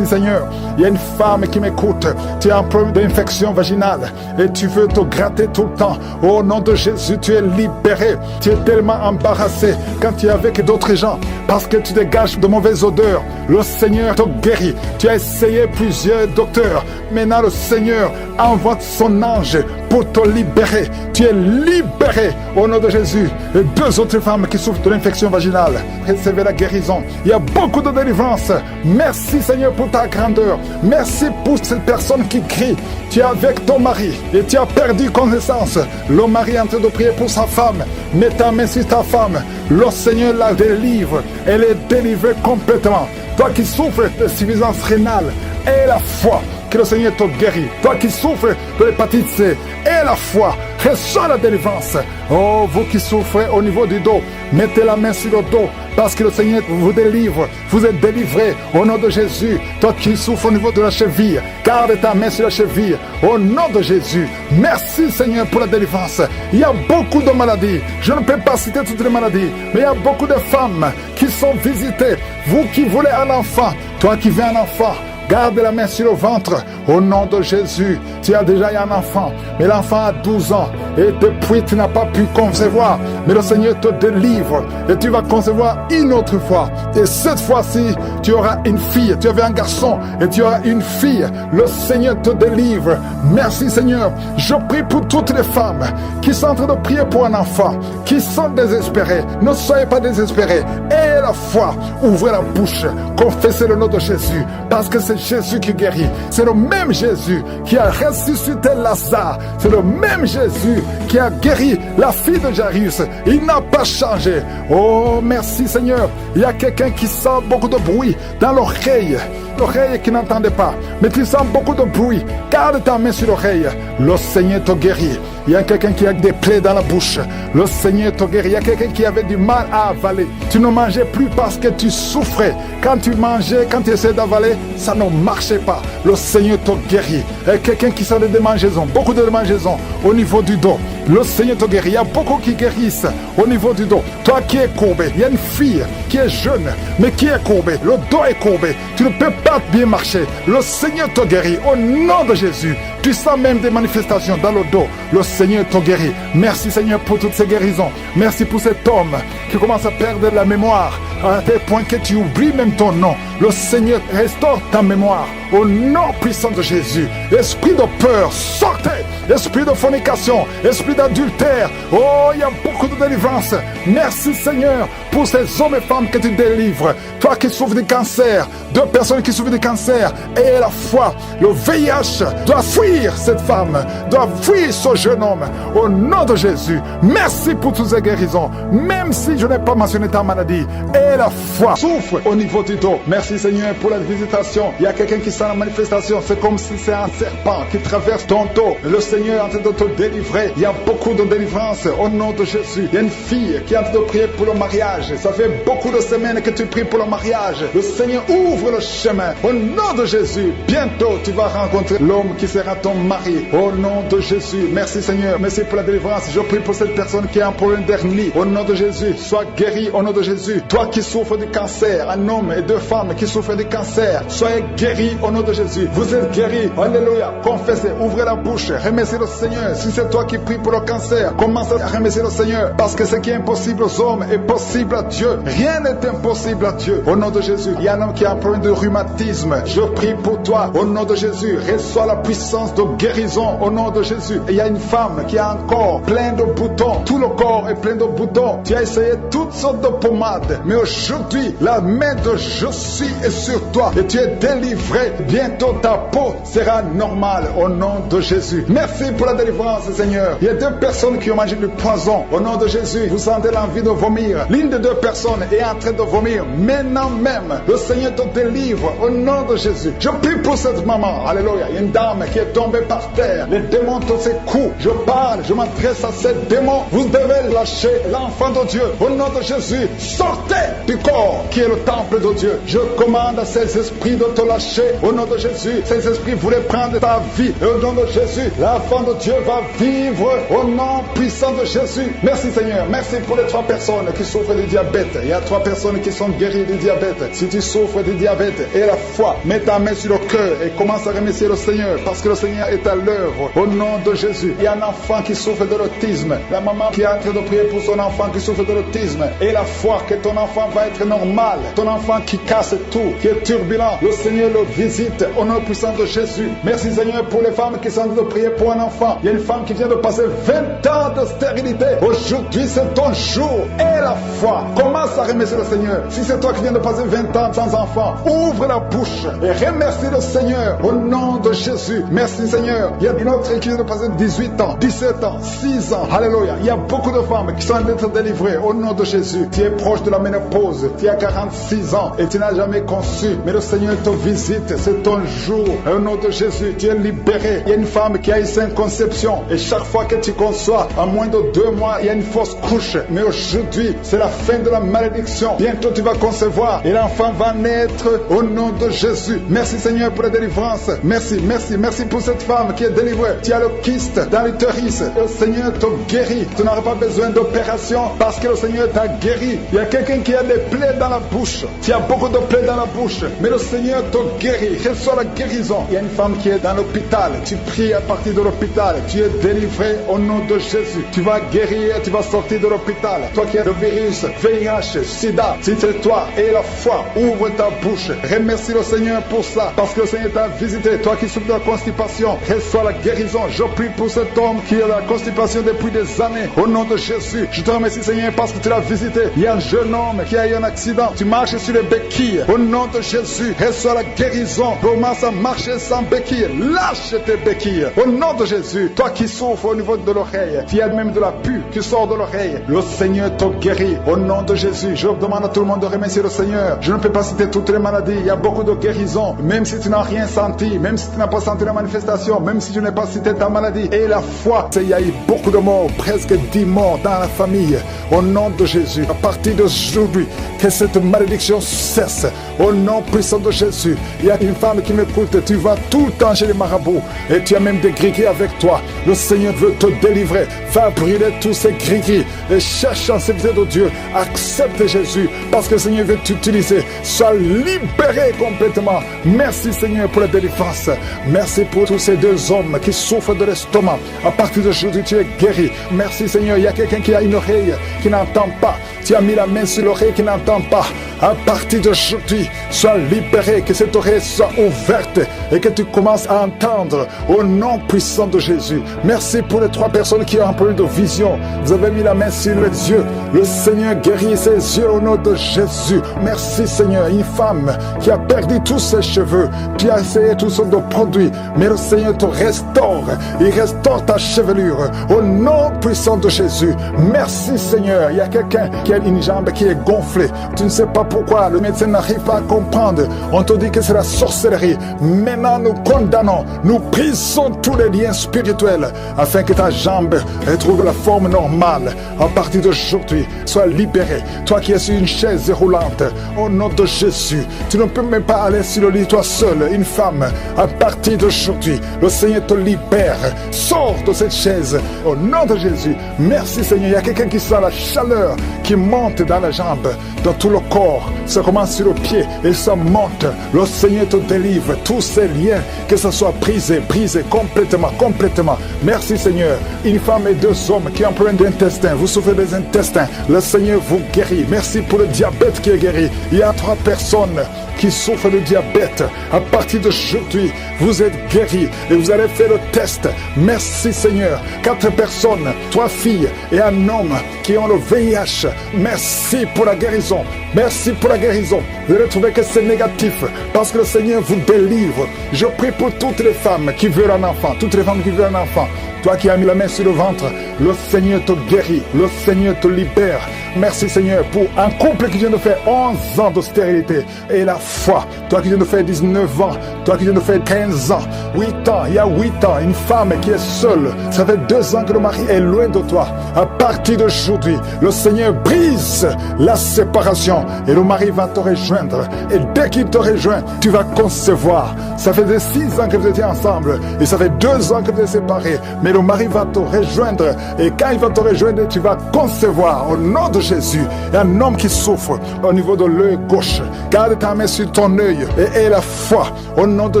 Seigneur. Il y a une femme qui m'écoute. Tu as un problème d'infection vaginale et tu veux te gratter tout le temps. Au nom de Jésus, tu es libéré. Tu es tellement embarrassé quand tu es avec d'autres gens parce que tu dégages de mauvaises odeurs. Le Seigneur te guérit. Tu as essayé plusieurs docteurs. Maintenant, le Seigneur envoie son ange pour te libérer. Tu es libéré au nom de Jésus. Et 2 autres femmes qui souffrent de l'infection vaginale, recevez la guérison. Il y a beaucoup de délivrance. Merci Seigneur pour ta grandeur. Merci pour cette personne qui crie. Tu es avec ton mari et tu as perdu connaissance. Le mari est en train de prier pour sa femme. Mets ta main sur ta femme. Le Seigneur la délivre. Elle est délivrée complètement. Toi qui souffres de suffisance rénale, aie la foi que le Seigneur te guérit. Toi qui souffres de l'hépatite C, aie la foi, reçois la délivrance. Oh, vous qui souffrez au niveau du dos, mettez la main sur le dos parce que le Seigneur vous délivre. Vous êtes délivrés au nom de Jésus. Toi qui souffres au niveau de la cheville, garde ta main sur la cheville au nom de Jésus. Merci Seigneur pour la délivrance. Il y a beaucoup de maladies. Je ne peux pas citer toutes les maladies, mais il y a beaucoup de femmes qui sont visitées. Vous qui voulez un enfant, toi qui veux un enfant, garde la main sur le ventre. Au nom de Jésus, tu as déjà eu un enfant, mais l'enfant a 12 ans et depuis tu n'as pas pu concevoir. Mais le Seigneur te délivre et tu vas concevoir une autre fois. Et cette fois-ci, tu auras une fille. Tu avais un garçon et tu auras une fille. Le Seigneur te délivre. Merci Seigneur. Je prie pour toutes les femmes qui sont en train de prier pour un enfant, qui sont désespérées. Ne soyez pas désespérés. Ayez la foi. Ouvrez la bouche. Confessez le nom de Jésus parce que c'est Jésus qui guérit. C'est le même Jésus qui a ressuscité Lazare. C'est le même Jésus qui a guéri la fille de Jairus. Il n'a pas changé. Oh, merci Seigneur. Il y a quelqu'un qui sent beaucoup de bruit dans l'oreille. L'oreille qui n'entendait pas. Mais tu sens beaucoup de bruit. Garde ta main sur l'oreille. Le Seigneur te guérit. Il y a quelqu'un qui a des plaies dans la bouche. Le Seigneur te guérit. Il y a quelqu'un qui avait du mal à avaler. Tu ne mangeais plus parce que tu souffrais. Quand tu mangeais, quand tu essayais d'avaler, ça ne marchait pas. Le Seigneur te guérit. Il y a quelqu'un qui sent des démangeaisons. Beaucoup de démangeaisons au niveau du dos. Le Seigneur te guérit. Il y a beaucoup qui guérissent au niveau du dos. Toi qui es courbé, il y a une fille qui est jeune, mais qui est courbée. Le dos est courbé. Tu ne peux pas bien marcher. Le Seigneur te guérit au nom de Jésus. Tu sens même des manifestations dans le dos. Le Seigneur te guérit. Merci Seigneur pour toutes ces guérisons. Merci pour cet homme qui commence à perdre la mémoire à tel point que tu oublies même ton nom. Le Seigneur restaure ta mémoire au nom puissant de Jésus. Esprit de peur, sortez. Esprit de fornication, esprit d'adultère. Oh, il y a beaucoup de délivrance. Merci Seigneur pour ces hommes et femmes que tu délivres. Toi qui souffres de cancer, 2 personnes qui souffrent de cancer, et la foi, le VIH doit fuir cette femme, doit fuir ce jeune homme. Au nom de Jésus, merci pour toutes ces guérisons. Même si je n'ai pas mentionné ta maladie, et la foi souffre au niveau du dos. Merci Seigneur pour la visitation. Il y a quelqu'un qui sent la manifestation. C'est comme si c'est un serpent qui traverse ton dos. Le Seigneur est en train de te délivrer. Il y a beaucoup de délivrance au nom de Jésus. Il y a une fille qui est en train de prier pour le mariage. mariage. Ça fait beaucoup de semaines que tu pries pour le mariage. Le Seigneur ouvre le chemin. Au nom de Jésus, bientôt tu vas rencontrer l'homme qui sera ton mari. Au nom de Jésus, merci Seigneur. Merci pour la délivrance. Je prie pour cette personne qui a un problème d'hernie. Au nom de Jésus, sois guéri au nom de Jésus. Toi qui souffres du cancer, un homme et deux femmes qui souffrent du cancer, soyez guéris au nom de Jésus. Vous êtes guéris. Alléluia. Confessez, ouvrez la bouche, remerciez le Seigneur. Si c'est toi qui pries pour le cancer, commence à remercier le Seigneur. Parce que ce qui est impossible aux hommes est possible à Dieu. Rien n'est impossible à Dieu. Au nom de Jésus, il y a un homme qui a un problème de rhumatisme. Je prie pour toi. Au nom de Jésus, reçois la puissance de guérison. Au nom de Jésus. Et il y a une femme qui a un corps plein de boutons. Tout le corps est plein de boutons. Tu as essayé toutes sortes de pommades. Mais aujourd'hui, la main de je suis est sur toi. Et tu es délivré. Bientôt ta peau sera normale. Au nom de Jésus. Merci pour la délivrance, Seigneur. Il y a deux personnes qui ont mangé du poison. Au nom de Jésus, vous sentez l'envie de vomir. L'une des deux personnes est en train de vomir. Maintenant même, le Seigneur te délivre. Au nom de Jésus. Je prie pour cette maman. Alléluia. Il y a une dame qui est tombée par terre. Les démons te secouent. Je parle, je m'adresse à ces démons. Vous devez lâcher l'enfant de Dieu. Au nom de Jésus, sortez du corps qui est le temple de Dieu. Je commande à ces esprits de te lâcher. Au nom de Jésus, ces esprits voulaient prendre ta vie. Et au nom de Jésus, l'enfant de Dieu va vivre au nom puissant de Jésus. Merci Seigneur. Merci pour les 3 personnes qui souffrent du diabète. Il y a 3 personnes qui sont guéries du diabète. Si tu souffres du diabète et la foi, mets ta main sur le cœur et commence à remercier le Seigneur parce que le Seigneur est à l'œuvre. Au nom de Jésus, il y a un enfant qui souffre de l'autisme. La maman qui est en train de prier pour son enfant qui souffre de l'autisme. Et la foi que ton enfant va être normal. Ton enfant qui casse tout, qui est turbulent. Le Seigneur le visite au nom puissant de Jésus. Merci Seigneur pour les femmes qui sont en train de prier pour un enfant. Il y a une femme qui vient de passer 20 ans de stérilité. Aujourd'hui, c'est ton jour. Et la foi. Commence à remercier le Seigneur. Si c'est toi qui viens de passer 20 ans sans enfant, ouvre la bouche et remercie le Seigneur au nom de Jésus. Merci Seigneur. Il y a une autre qui vient de passer 18 ans, 17 ans, 6 ans. Alléluia. Il y a beaucoup de femmes qui sont en train d'être délivrées au nom de Jésus. Tu es proche de la ménopause. Tu as 46 ans et tu n'as jamais conçu. Mais le Seigneur te visite. C'est ton jour. Au nom de Jésus, tu es libéré. Il y a une femme qui a eu 5 conceptions. Et chaque fois que tu conçois, en moins de 2 mois, il y a une fausse couche. Mais aujourd'hui, c'est la fin de la malédiction. Bientôt, tu vas concevoir. Et l'enfant va naître au nom de Jésus. Merci Seigneur pour la délivrance. Merci, merci, merci pour cette femme qui est délivrée. Tu as le kyste dans l'utérus. Le Seigneur te guérit. Tu n'auras pas besoin d'opération parce que le Seigneur t'a guéri. Il y a quelqu'un qui a des plaies dans la bouche. Tu as beaucoup de plaies dans la bouche. Mais le Seigneur te guérit. Reçois la guérison. Il y a une femme qui est dans l'hôpital. Tu pries à partir de l'hôpital. Tu es délivré au nom de Jésus. Tu vas guérir. Tu vas sortir de l'hôpital. Toi qui as le virus, VIH, SIDA, si c'est toi et la foi, ouvre ta bouche. Remercie le Seigneur pour ça. Parce que le Seigneur t'a visité. Toi qui souffres de la constipation, reçois la guérison. Je prie pour cet homme qui a la constipation depuis des années. Au nom de Jésus, je te remercie Seigneur parce que tu l'as visité. Il y a un jeune homme qui a eu un accident. Tu marches sur les béquilles. Au nom de Jésus, reçois la guérison. Commence à marcher sans béquilles. Lâche tes béquilles. Au nom de Jésus, toi qui souffres au niveau de l'oreille, tu as même de la pue qui sort de l'oreille. Le Seigneur te guérit. Au nom de Jésus, je demande à tout le monde de remercier le Seigneur. Je ne peux pas citer toutes les maladies. Il y a beaucoup de guérisons. Même si tu n'as rien senti, même si tu n'as pas senti la manifestation, même si je n'ai pas cité ta maladie. Et la foi, il y a eu beaucoup de morts, presque 10 morts dans la famille. Au nom de Jésus, à partir d'aujourd'hui, que cette malédiction cesse. Au nom puissant de Jésus, il y a une femme qui m'écoute. Tu vas tout le temps chez les marabouts et tu as même des gris-gris avec toi. Le Seigneur veut te délivrer. Fais brûler tous ces gris-gris et cherche en sécurité de Dieu. Accepte Jésus parce que le Seigneur veut t'utiliser. Sois libéré complètement. Merci Seigneur pour la délivrance. Merci pour tous ces 2 hommes qui souffrent de l'estomac. À partir d'aujourd'hui, tu es guéri. Merci Seigneur. Il y a quelqu'un qui a une oreille qui n'entend pas. Tu as mis la main sur l'oreille qui n'entend pas. À partir d'aujourd'hui, sois libéré, que cette oreille soit ouverte et que tu commences à entendre au nom puissant de Jésus. Merci pour les 3 personnes qui ont un problème de vision. Vous avez mis la main sur les yeux. Le Seigneur guérit ses yeux au nom de Jésus. Merci Seigneur. Une femme qui a perdu tous ses cheveux, qui a essayé toutes sortes de produits, mais le Seigneur te restaure. Il restaure ta chevelure au nom puissant de Jésus. Merci Seigneur. Il y a quelqu'un qui a une jambe qui est gonflée. Tu ne sais pas pas pourquoi le médecin n'arrive pas à comprendre. On te dit que c'est la sorcellerie. Maintenant, nous condamnons, nous brisons tous les liens spirituels afin que ta jambe retrouve la forme normale. À partir d'aujourd'hui, sois libéré. Toi qui es sur une chaise roulante, au nom de Jésus, tu ne peux même pas aller sur le lit toi seul, une femme. À partir d'aujourd'hui, le Seigneur te libère. Sors de cette chaise au nom de Jésus. Merci Seigneur. Il y a quelqu'un qui sent la chaleur qui monte dans la jambe, dans tout le corps. Ça commence sur le pied et ça monte. Le Seigneur te délivre. Tous ces liens, que ce soit brisé complètement. Merci Seigneur. Une femme et 2 hommes qui ont un problème d'intestin. Vous souffrez des intestins. Le Seigneur vous guérit. Merci pour le diabète qui est guéri. Il y a 3 personnes qui souffrent de diabète. À partir d'aujourd'hui, vous êtes guéris et vous allez faire le test. Merci Seigneur. 4 personnes, 3 filles et un homme qui ont le VIH. Merci pour la guérison. Merci pour la guérison. Vous allez trouver que c'est négatif parce que le Seigneur vous délivre. Je prie pour toutes les femmes qui veulent un enfant. Toutes les femmes qui veulent un enfant. Toi qui as mis la main sur le ventre, le Seigneur te guérit. Le Seigneur te libère. Merci Seigneur pour un couple qui vient de faire 11 ans de stérilité et la foi. Toi qui viens de faire 19 ans, toi qui viens de faire 15 ans, 8 ans, il y a 8 ans, une femme qui est seule. Ça fait 2 ans que le mari est loin de toi. À partir d'aujourd'hui, le Seigneur brise la séparation et le mari va te rejoindre. Et dès qu'il te rejoint, tu vas concevoir. Ça fait 6 ans que vous étiez ensemble et ça fait 2 ans que vous êtes séparés. Mais le mari va te rejoindre et quand il va te rejoindre, tu vas concevoir au nom de Jésus. Il y a un homme qui souffre au niveau de l'œil gauche. Garde ta main sur ton œil et aie la foi au nom de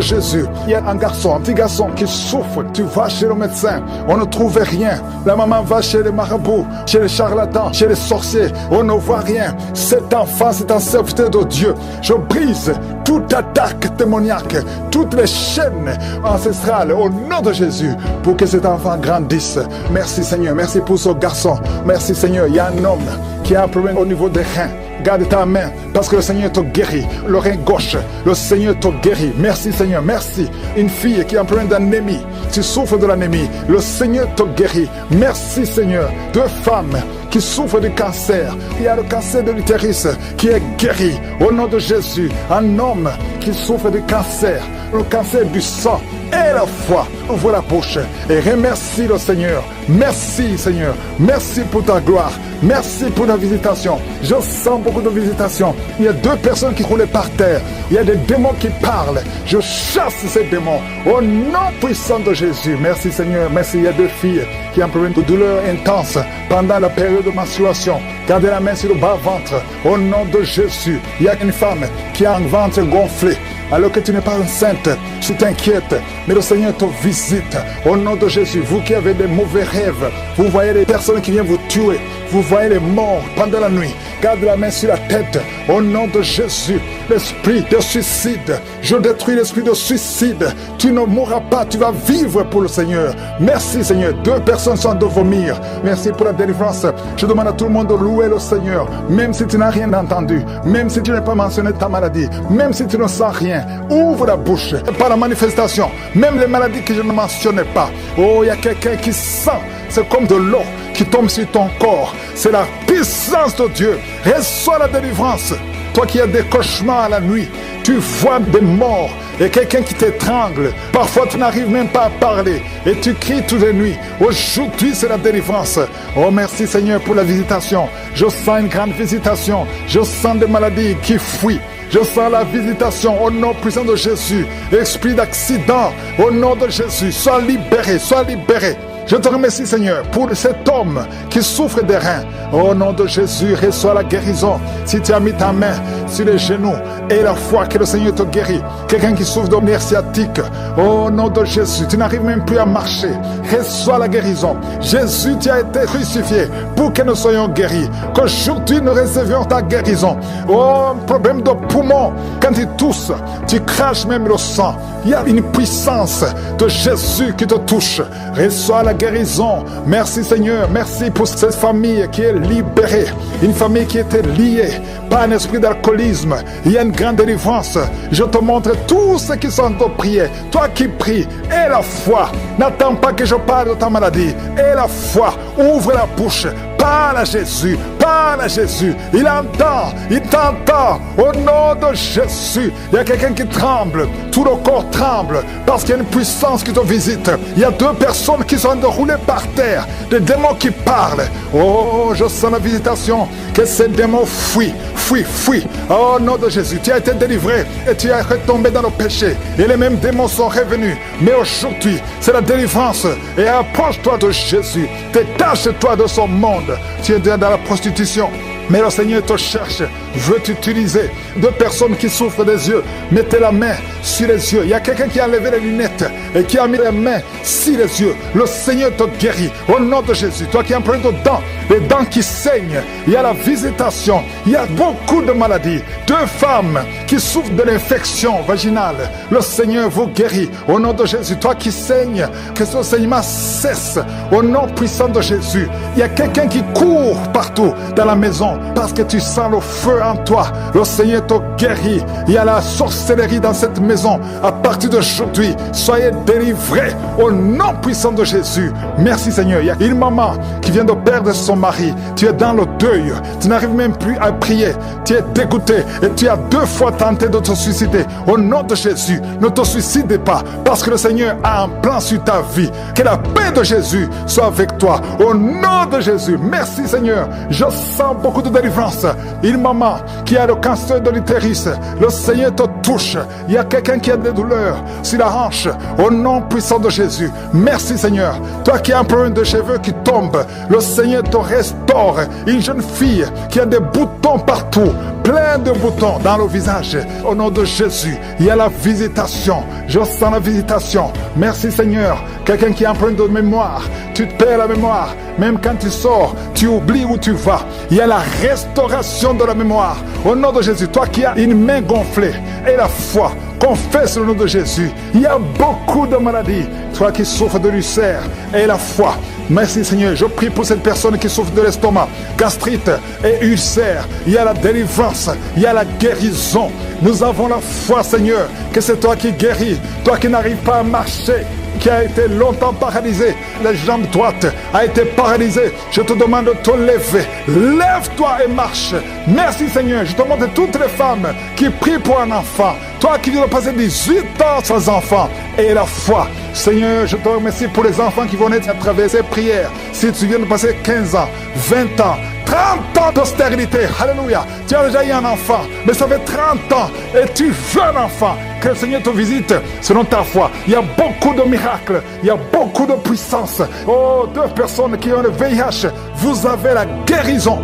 Jésus. Il y a un petit garçon qui souffre. Tu vas chez le médecin, on ne trouve rien. La maman va chez les marabouts, chez les charlatans, chez les sorciers. On ne voit rien. Cet enfant, c'est un serviteur de Dieu. Je brise toute attaque démoniaque, toutes les chaînes ancestrales au nom de Jésus pour que cet enfant grandisse. Merci Seigneur, merci pour ce garçon. Merci Seigneur, il y a un homme qui a un problème au niveau des reins. Garde ta main parce que le Seigneur te guérit. Le rein gauche, le Seigneur te guérit. Merci Seigneur, merci. Une fille qui a un problème d'anémie, tu souffres de l'anémie, le Seigneur te guérit. Merci Seigneur. 2 femmes qui souffrent de cancer. Il y a le cancer de l'utérus qui est guéri au nom de Jésus. Un homme qui souffre de cancer, le cancer du sang. Et la foi, ouvre la bouche et remercie le Seigneur. Merci Seigneur, merci pour ta gloire, merci pour la visitation. Je sens beaucoup de visitations. Il y a 2 personnes qui roulaient par terre. Il y a des démons qui parlent. Je chasse ces démons au nom puissant de Jésus. Merci Seigneur, merci. Il y a 2 filles qui ont un problème de douleur intense pendant la période de menstruation. Gardez la main sur le bas-ventre au nom de Jésus. Il y a une femme qui a un ventre gonflé. Alors que tu n'es pas enceinte, tu t'inquiètes, mais le Seigneur te visite au nom de Jésus. Vous qui avez des mauvais rêves, vous voyez les personnes qui viennent vous tuer, vous voyez les morts pendant la nuit. Garde la main sur la tête au nom de Jésus. L'esprit de suicide, je détruis l'esprit de suicide. Tu ne mourras pas, tu vas vivre pour le Seigneur. Merci Seigneur. 2 personnes sont de vomir. Merci pour la délivrance. Je demande à tout le monde de louer le Seigneur, même si tu n'as rien entendu, même si tu n'as pas mentionné ta maladie, même si tu ne sens rien. Ouvre la bouche par la manifestation, même les maladies que je ne mentionnais pas. Oh, il y a quelqu'un qui sent, c'est comme de l'eau qui tombe sur ton corps. C'est la puissance de Dieu. Reçois la délivrance. Toi qui as des cauchemars à la nuit, tu vois des morts et quelqu'un qui t'étrangle. Parfois tu n'arrives même pas à parler et tu cries toutes les nuits. Aujourd'hui c'est la délivrance. Oh merci Seigneur pour la visitation. Je sens une grande visitation. Je sens des maladies qui fuient. Je sens la visitation au nom puissant de Jésus. Esprit d'accident au nom de Jésus. Sois libéré, sois libéré. Je te remercie Seigneur pour cet homme qui souffre des reins. Au nom de Jésus, reçois la guérison. Si tu as mis ta main sur les genoux et la foi que le Seigneur te guérit. Quelqu'un qui souffre de nerfs sciatiques. Au nom de Jésus, tu n'arrives même plus à marcher. Reçois la guérison. Jésus, tu as été crucifié pour que nous soyons guéris. Qu'aujourd'hui nous recevions ta guérison. Oh, un problème de poumon. Quand tu tousses, tu craches même le sang. Il y a une puissance de Jésus qui te touche. Reçois la guérison. Merci Seigneur. Merci pour cette famille qui est libérée. Une famille qui était liée par un esprit d'alcoolisme. Il y a une grande délivrance. Je te montre tous ceux qui sont de prier. Toi qui pries, aie la foi. N'attends pas que je parle de ta maladie. Aie la foi. Ouvre la bouche. Parle à Jésus, parle à Jésus. Il entend, il t'entend. Au nom de Jésus, il y a quelqu'un qui tremble. Tout le corps tremble parce qu'il y a une puissance qui te visite. Il y a 2 personnes qui sont enroulées par terre. Des démons qui parlent. Oh, je sens la visitation. Que ces démons fuient, fuient, fuient. Oh, au nom de Jésus, tu as été délivré et tu es retombé dans le péché. Et les mêmes démons sont revenus. Mais aujourd'hui, c'est la délivrance. Et approche-toi de Jésus. Détache-toi de son monde. Tu es dans la prostitution. Mais le Seigneur te cherche, veut t'utiliser. 2 personnes qui souffrent des yeux, mettez la main sur les yeux. Il y a quelqu'un qui a enlevé les lunettes et qui a mis les mains sur les yeux. Le Seigneur te guérit au nom de Jésus. Toi qui as plein de dents, les dents qui saignent, il y a la visitation. Il y a beaucoup de maladies. 2 femmes qui souffrent de l'infection vaginale. Le Seigneur vous guérit au nom de Jésus. Toi qui saignes, que ce saignement cesse au nom puissant de Jésus. Il y a quelqu'un qui court partout dans la maison parce que tu sens le feu en toi. Le Seigneur te guérit. Il y a la sorcellerie dans cette maison. À partir d'aujourd'hui, soyez délivrés au nom puissant de Jésus. Merci Seigneur. Il y a une maman qui vient de perdre son mari. Tu es dans le deuil. Tu n'arrives même plus à prier. Tu es dégoûté et tu as 2 fois tenté de te suicider. Au nom de Jésus, ne te suicide pas parce que le Seigneur a un plan sur ta vie. Que la paix de Jésus soit avec toi. Au nom de Jésus. Merci Seigneur. Je sens beaucoup de délivrance. Une maman qui a le cancer de l'utérus, le Seigneur te touche. Il y a quelqu'un qui a des douleurs sur la hanche. Au nom puissant de Jésus. Merci Seigneur. Toi qui as un problème de cheveux qui tombe, le Seigneur te restaure. Une jeune fille qui a des boutons partout, plein de boutons dans le visage. Au nom de Jésus, il y a la visitation. Je sens la visitation. Merci Seigneur. Quelqu'un qui a un problème de mémoire, tu te perds la mémoire. Même quand tu sors, tu oublies où tu vas. Il y a la restauration de la mémoire. Au nom de Jésus, toi qui as une main gonflée et la foi, confesse le nom de Jésus. Il y a beaucoup de maladies. Toi qui souffres de l'ulcère et la foi. Merci Seigneur. Je prie pour cette personne qui souffre de l'estomac, gastrite et ulcère. Il y a la délivrance. Il y a la guérison. Nous avons la foi Seigneur que c'est toi qui guéris. Toi qui n'arrives pas à marcher, qui a été longtemps paralysé, la jambe droite a été paralysée. Je te demande de te lever. Lève-toi et marche. Merci Seigneur. Je te demande toutes les femmes qui prient pour un enfant. Toi qui viens de passer 18 ans sans enfant et la foi. Seigneur, je te remercie pour les enfants qui vont naître à travers ces prières. Si tu viens de passer 15 ans, 20 ans, 30 ans de stérilité, alléluia. Tu as déjà eu un enfant, mais ça fait 30 ans et tu veux un enfant. Que le Seigneur te visite selon ta foi. Il y a beaucoup de miracles, il y a beaucoup de puissance. Oh, 2 personnes qui ont le VIH, vous avez la guérison.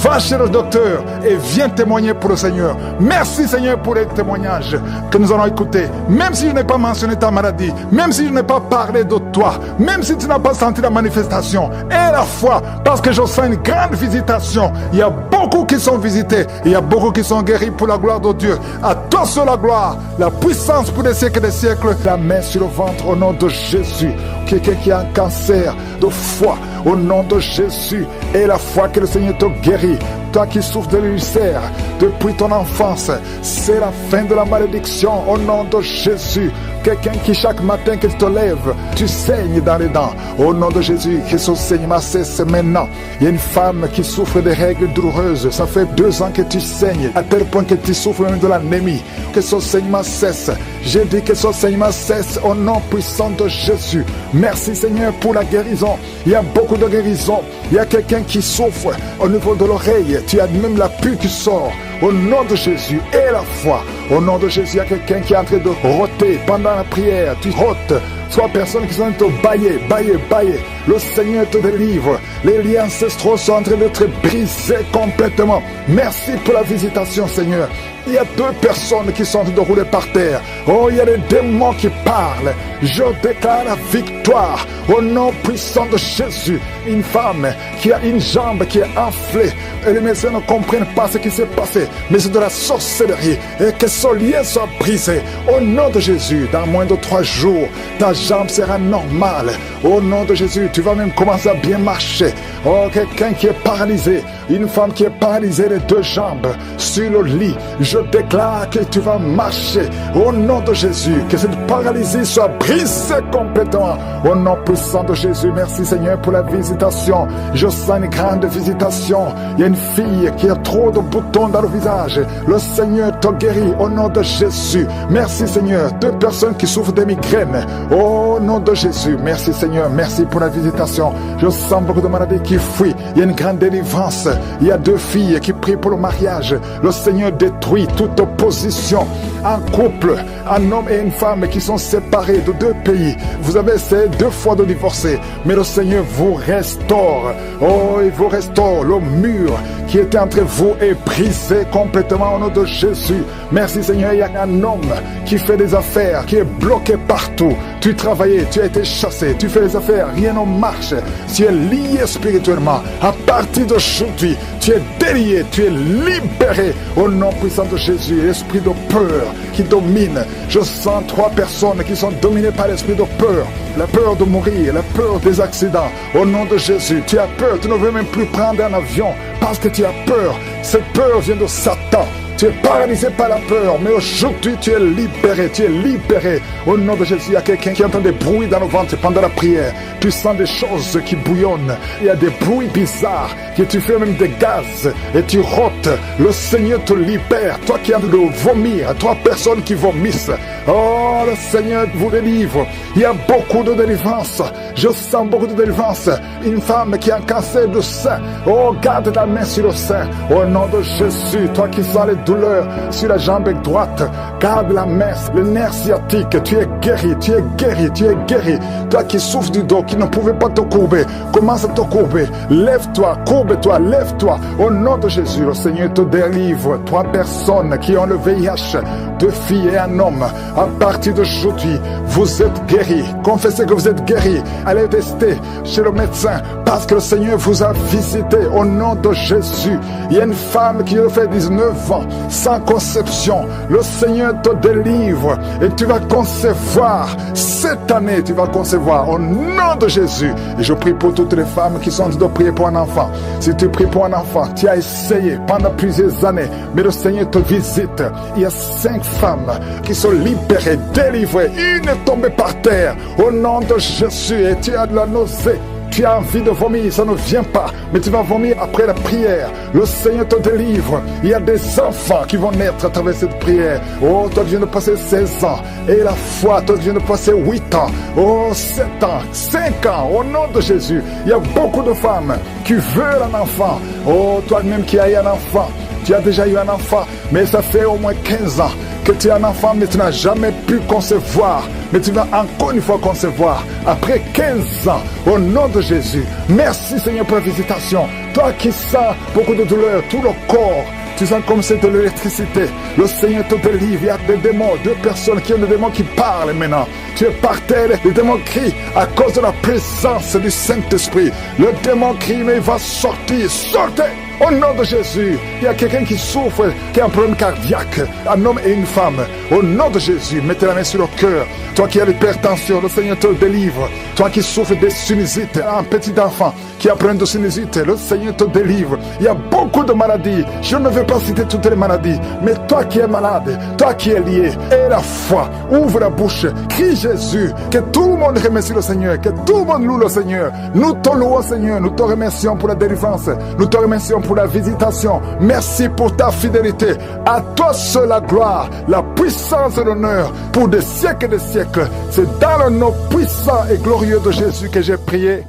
Va chez le docteur et viens témoigner pour le Seigneur. Merci Seigneur pour les témoignages que nous allons écouter. Même si je n'ai pas mentionné ta maladie, même si je n'ai pas parlé de toi, même si tu n'as pas senti la manifestation, et la foi, parce que je sens une grande visitation. Il y a beaucoup qui sont visités, il y a beaucoup qui sont guéris pour la gloire de Dieu. À toi seul la gloire, la puissance pour des siècles et des siècles. La main sur le ventre au nom de Jésus. Quelqu'un qui a un cancer de foi, au nom de Jésus, et la foi que le Seigneur te guérit. Toi qui souffres de l'ulcère depuis ton enfance, c'est la fin de la malédiction au nom de Jésus. Quelqu'un qui chaque matin que tu te lèves, tu saignes dans les dents. Au nom de Jésus, que ce saignement cesse maintenant. Il y a une femme qui souffre de règles douloureuses. Ça fait 2 ans que tu saignes, à tel point que tu souffres même de l'anémie. Que ce saignement cesse. J'ai dit que ce saignement cesse au nom puissant de Jésus. Merci Seigneur pour la guérison. Il y a beaucoup de guérison. Il y a quelqu'un qui souffre au niveau de l'oreille. Tu as même la pue qui sort. Au nom de Jésus et la foi. Au nom de Jésus, il y a quelqu'un qui est en train de rôter pendant la prière. Tu rôtes. 3 personnes qui sont en train de bailler, bailler, bailler. Le Seigneur te délivre. Les liens ancestraux sont en train d'être brisés complètement. Merci pour la visitation, Seigneur. Il y a 2 personnes qui sont en train de rouler par terre. Oh, il y a des démons qui parlent. Je déclare la victoire au nom puissant de Jésus. Une femme qui a une jambe qui est enflée. Et les médecins ne comprennent pas ce qui s'est passé. Mais c'est de la sorcellerie. Et que ce lien soit brisé. Au nom de Jésus, dans moins de 3 jours, ta jambe sera normale. Au nom de Jésus, tu vas même commencer à bien marcher. Oh, quelqu'un qui est paralysé. Une femme qui est paralysée les 2 jambes sur le lit. Je déclare que tu vas marcher au nom de Jésus, que cette paralysie soit brisée complètement au nom puissant de Jésus. Merci Seigneur pour la visitation. Je sens une grande visitation. Il y a une fille qui a trop de boutons dans le visage. Le Seigneur te guérit au nom de Jésus. Merci Seigneur. 2 personnes qui souffrent de migraines au nom de Jésus. Merci Seigneur. Merci pour la visitation. Je sens beaucoup de maladies qui fuient. Il y a une grande délivrance. Il y a 2 filles qui prient pour le mariage. Le Seigneur détruit toute opposition. Un couple, un homme et une femme qui sont séparés de 2 pays. Vous avez essayé 2 fois de divorcer, mais le Seigneur vous restaure. Oh, il vous restaure. Le mur qui était entre vous est brisé complètement au nom de Jésus. Merci Seigneur. Il y a un homme qui fait des affaires, qui est bloqué partout. Tu travaillais, tu as été chassé, tu fais des affaires, rien ne marche. Tu es lié spirituellement. À partir d'aujourd'hui, tu es délié, tu es libéré au nom puissant de Jésus. L'esprit de peur qui domine. Je sens 3 personnes qui sont dominées par l'esprit de peur. La peur de mourir, la peur des accidents. Au nom de Jésus, tu as peur, tu ne veux même plus prendre un avion parce que tu as peur. Cette peur vient de Satan. Tu es paralysé par la peur, mais aujourd'hui tu es libéré, tu es libéré. Au nom de Jésus, il y a quelqu'un qui entend des bruits dans le ventre pendant la prière. Tu sens des choses qui bouillonnent. Il y a des bruits bizarres, que tu fais même des gaz et tu rôtes. Le Seigneur te libère. Toi qui as de vomir, 3 personnes qui vomissent. Oh, le Seigneur vous délivre. Il y a beaucoup de délivrance. Je sens beaucoup de délivrance. Une femme qui a un cancer du sein. Oh, garde ta main sur le sein. Au nom de Jésus, toi qui sens les douleur sur la jambe droite, garde la main, le nerf sciatique, tu es guéri, tu es guéri, tu es guéri. Toi qui souffres du dos, qui ne pouvais pas te courber, commence à te courber, lève-toi, courbe-toi, lève-toi, au nom de Jésus. Le Seigneur te délivre. 3 personnes qui ont le VIH, 2 filles et un homme. À partir d'aujourd'hui, vous êtes guéris. Confessez que vous êtes guéris. Allez tester chez le médecin parce que le Seigneur vous a visité au nom de Jésus. Il y a une femme qui a fait 19 ans sans conception. Le Seigneur te délivre et tu vas concevoir. Cette année, tu vas concevoir au nom de Jésus. Et je prie pour toutes les femmes qui sont en train de prier pour un enfant. Si tu pries pour un enfant, tu as essayé pendant plusieurs années, mais le Seigneur te visite. Il y a 5 femmes qui sont libérées, délivrées. Une est tombée par terre au nom de Jésus et tu as de la nausée. Tu as envie de vomir, ça ne vient pas, mais tu vas vomir après la prière. Le Seigneur te délivre. Il y a des enfants qui vont naître à travers cette prière. Oh, toi tu viens de passer 16 ans. Et la foi, toi tu viens de passer 8 ans. Oh, 7 ans, 5 ans, au nom de Jésus. Il y a beaucoup de femmes qui veulent un enfant. Oh, toi-même qui as eu un enfant. Tu as déjà eu un enfant, mais ça fait au moins 15 ans que tu as un enfant, mais tu n'as jamais pu concevoir. Mais tu vas encore une fois concevoir après 15 ans, au nom de Jésus. Merci Seigneur pour la visitation. Toi qui sens beaucoup de douleur, tout le corps, tu sens comme c'est de l'électricité. Le Seigneur te délivre. Il y a des démons, 2 personnes qui ont des démons qui parlent maintenant. Tu es par terre, les démons crient à cause de la présence du Saint-Esprit. Le démon crie, mais il va sortir. Sortez! Au nom de Jésus, il y a quelqu'un qui souffre, qui a un problème cardiaque, un homme et une femme. Au nom de Jésus, mettez la main sur le cœur. Toi qui as l'hypertension, le Seigneur te délivre. Toi qui souffres des sinusites, un petit enfant qui a un problème de sinusite, le Seigneur te délivre. Il y a beaucoup de maladies. Je ne vais pas citer toutes les maladies, mais toi qui es malade, toi qui es lié, aie la foi, ouvre la bouche, crie Jésus, que tout le monde remercie le Seigneur, que tout le monde loue le Seigneur. Nous te louons Seigneur, nous te remercions pour la délivrance, nous te remercions pour la visitation. Merci pour ta fidélité. À toi seul la gloire, la puissance et l'honneur pour des siècles et des siècles. C'est dans le nom puissant et glorieux de Jésus que j'ai prié.